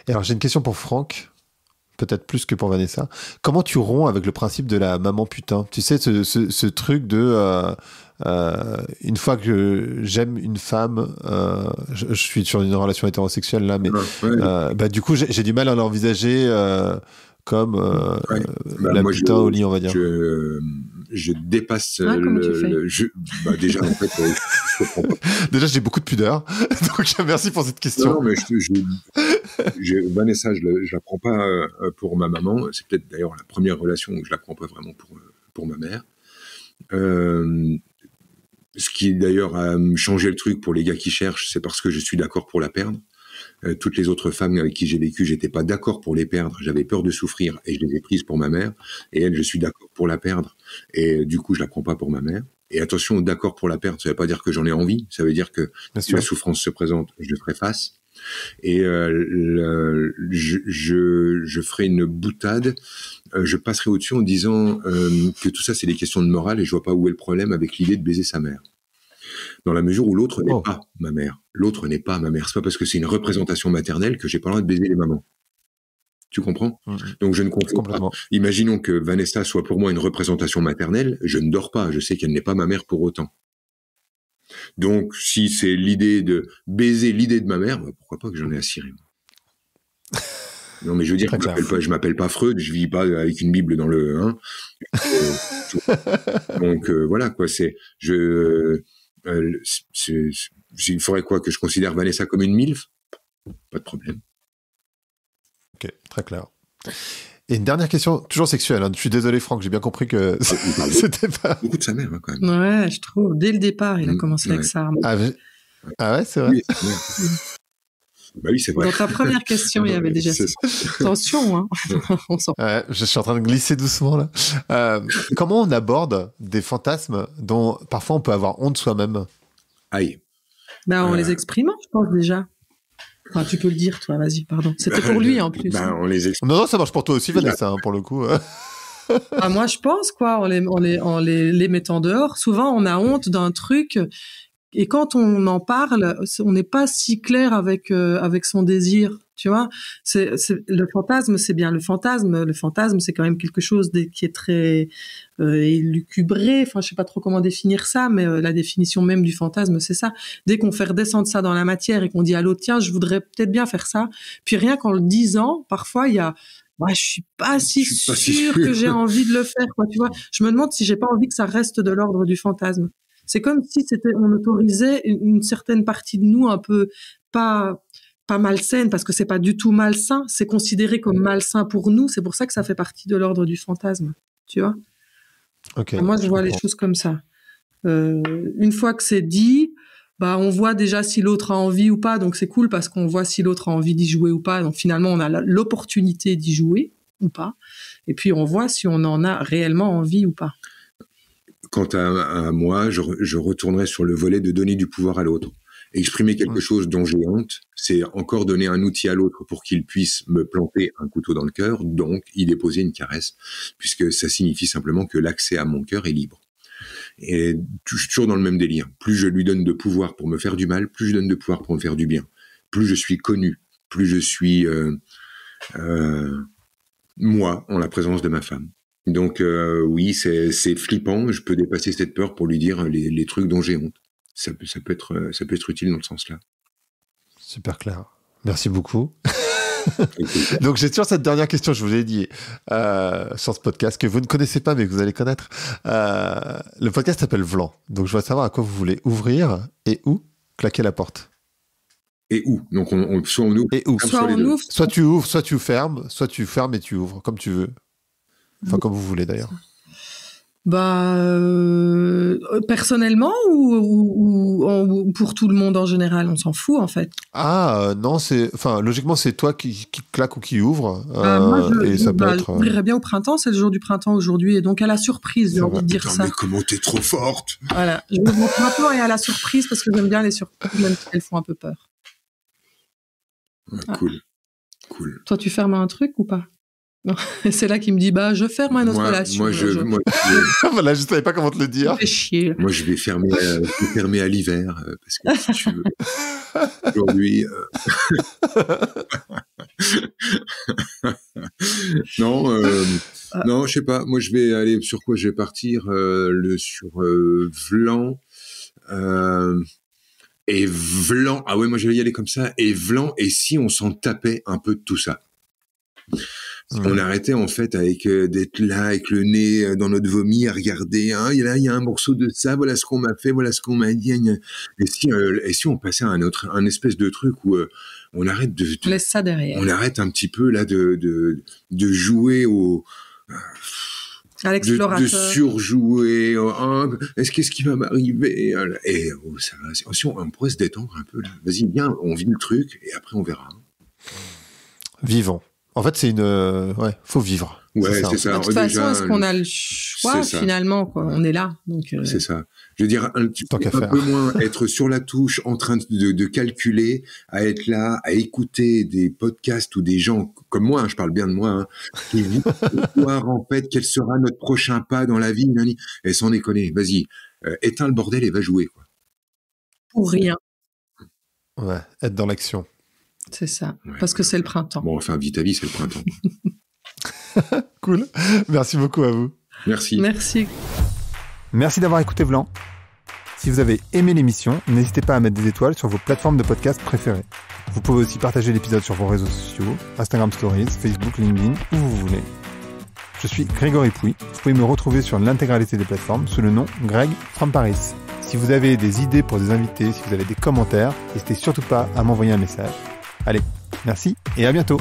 Et alors, j'ai une question pour Franck, peut-être plus que pour Vanessa. Comment tu romps avec le principe de la maman putain? Tu sais, ce truc de... une fois que j'aime une femme, je suis sur une relation hétérosexuelle là, mais du coup j'ai du mal à l'envisager comme la moi, putain au lit, on va dire. Je dépasse comment tu fais déjà en fait je comprends pas. Déjà j'ai beaucoup de pudeur, donc merci pour cette question. Non mais Vanessa, je la prends pas pour ma maman. C'est peut-être d'ailleurs la première relation où je la prends pas vraiment pour ma mère. Ce qui d'ailleurs a changé le truc pour les gars qui cherchent, c'est parce que je suis d'accord pour la perdre. Toutes les autres femmes avec qui j'ai vécu, j'étais pas d'accord pour les perdre, j'avais peur de souffrir et je les ai prises pour ma mère. Et elle, je suis d'accord pour la perdre et du coup je la prends pas pour ma mère. Et attention, d'accord pour la perdre, ça veut pas dire que j'en ai envie, ça veut dire que si la souffrance se présente, je ferai face. Et je ferai une boutade, je passerai au-dessus en disant que tout ça c'est des questions de morale et je vois pas où est le problème avec l'idée de baiser sa mère. Dans la mesure où l'autre n'est pas ma mère. L'autre n'est pas ma mère. C'est pas parce que c'est une représentation maternelle que j'ai pas le droit de baiser les mamans. Tu comprends? Donc je ne comprends pas. Imaginons que Vanessa soit pour moi une représentation maternelle, je ne dors pas, je sais qu'elle n'est pas ma mère pour autant. Donc si c'est l'idée de baiser l'idée de ma mère, pourquoi pas que j'en ai à cirer. Non mais je veux dire, je m'appelle pas Freud, je vis pas avec une Bible dans le... Donc voilà quoi, il faudrait quoi, que je considère Vanessa comme une MILF? Pas de problème. Ok, très clair. Et une dernière question, toujours sexuelle. Hein. Je suis désolé, Franck, j'ai bien compris que c'était pas... Beaucoup de sa mère, hein, quand même. Ouais, je trouve. Dès le départ, il a commencé avec ça. Ah ouais, c'est vrai. Oui, bah oui, c'est vrai. Dans ta première question, il y avait déjà ça. Attention, hein. Je suis en train de glisser doucement, là. Comment on aborde des fantasmes dont parfois on peut avoir honte soi-même? Aïe. En les exprimant, je pense, déjà. Enfin, tu peux le dire, toi, vas-y, pardon. C'était pour lui, en plus. On les non, ça marche pour toi aussi, Vanessa, hein, pour le coup. Moi, je pense, quoi, en les mettant dehors, souvent, on a honte d'un truc, et quand on en parle, on n'est pas si clair avec son désir, tu vois. Le fantasme, c'est bien le fantasme. Le fantasme, c'est quand même quelque chose qui est très élucubré. Enfin, je sais pas trop comment définir ça, mais la définition même du fantasme, c'est ça. Dès qu'on fait redescendre ça dans la matière et qu'on dit à l'autre, tiens, je voudrais peut-être bien faire ça. Puis rien qu'en le disant, parfois, il y a... je suis pas si sûre que j'ai envie de le faire, quoi, tu vois. Je me demande si j'ai pas envie que ça reste de l'ordre du fantasme. C'est comme si on autorisait une certaine partie de nous un peu pas malsaine, parce que c'est pas du tout malsain, c'est considéré comme malsain pour nous, c'est pour ça que ça fait partie de l'ordre du fantasme, tu vois. Okay, moi, je vois les choses comme ça. Une fois que c'est dit, on voit déjà si l'autre a envie ou pas, donc c'est cool parce qu'on voit si l'autre a envie d'y jouer ou pas, donc finalement on a l'opportunité d'y jouer ou pas, et puis on voit si on en a réellement envie ou pas. Quant à moi, je retournerai sur le volet de donner du pouvoir à l'autre. Exprimer quelque chose dont j'ai honte, c'est encore donner un outil à l'autre pour qu'il puisse me planter un couteau dans le cœur, donc y déposer une caresse, puisque ça signifie simplement que l'accès à mon cœur est libre. Et toujours dans le même délire. Plus je lui donne de pouvoir pour me faire du mal, plus je donne de pouvoir pour me faire du bien. Plus je suis connu, plus je suis moi en la présence de ma femme. Donc oui, c'est flippant. Je peux dépasser cette peur pour lui dire les trucs dont j'ai honte. Ça peut être utile dans ce sens-là. Super clair. Merci beaucoup. Donc j'ai toujours cette dernière question, je vous l'ai dit, sur ce podcast que vous ne connaissez pas mais que vous allez connaître. Le podcast s'appelle Vlan. Donc je veux savoir à quoi vous voulez ouvrir et où claquer la porte. Et où? Donc soit on ouvre, et où? Soit tu ouvres, soit tu fermes, soit tu fermes et tu ouvres, comme tu veux. Enfin, comme vous voulez d'ailleurs. Personnellement ou pour tout le monde en général, on s'en fout en fait. Non, logiquement c'est toi qui claque ou qui ouvre. Moi, ça peut être. J'ouvrirais bien au printemps, c'est le jour du printemps aujourd'hui, et donc à la surprise, j'ai envie de dire ça. Mais comment t'es trop forte! Voilà, je ouvre au printemps et à la surprise parce que j'aime bien les surprises, même si elles font un peu peur. Cool. Toi, tu fermes un truc ou pas? C'est là qu'il me dit, je ferme notre relation. Voilà, je savais pas comment te le dire. Fais chier. Moi, je vais fermer à l'hiver, parce que si tu veux, aujourd'hui... Non, je sais pas. Moi, je vais aller sur quoi? Je vais partir sur Vlan. Et Vlan. Ah ouais, moi, je vais y aller comme ça. Et Vlan, et si on s'en tapait un peu de tout ça? On arrêtait en fait d'être là avec le nez dans notre vomi à regarder. Il y a un morceau de ça. Voilà ce qu'on m'a fait. Voilà ce qu'on m'a dit. Et si on passait à un espèce de truc où on arrête on laisse ça derrière. On arrête un petit peu là de jouer à l'explorateur. De surjouer. Qu'est-ce qui va m'arriver? Et ça va. Si on pourrait se détendre un peu là. Vas-y, viens, on vit le truc et après on verra. Vivons. En fait, c'est faut vivre. Ouais, c'est ça. De toute façon, est-ce qu'on a le choix finalement, quoi? On est là, donc. C'est ça. Je veux dire, un peu moins être sur la touche, en train de calculer, à être là, à écouter des podcasts ou des gens comme moi, je parle bien de moi, qui vont voir en fait quel sera notre prochain pas dans la vie. Et sans déconner, vas-y, éteins le bordel et va jouer, quoi. Pour rien. Ouais, être dans l'action. C'est ça, parce que c'est le printemps. Bon, enfin, vite à vie, c'est le printemps. Cool. Merci beaucoup à vous. Merci. Merci d'avoir écouté Vlan. Si vous avez aimé l'émission, n'hésitez pas à mettre des étoiles sur vos plateformes de podcast préférées. Vous pouvez aussi partager l'épisode sur vos réseaux sociaux, Instagram Stories, Facebook, LinkedIn, où vous voulez. Je suis Grégory Pouy. Vous pouvez me retrouver sur l'intégralité des plateformes sous le nom Greg from Paris. Si vous avez des idées pour des invités, si vous avez des commentaires, n'hésitez surtout pas à m'envoyer un message. Allez, merci et à bientôt.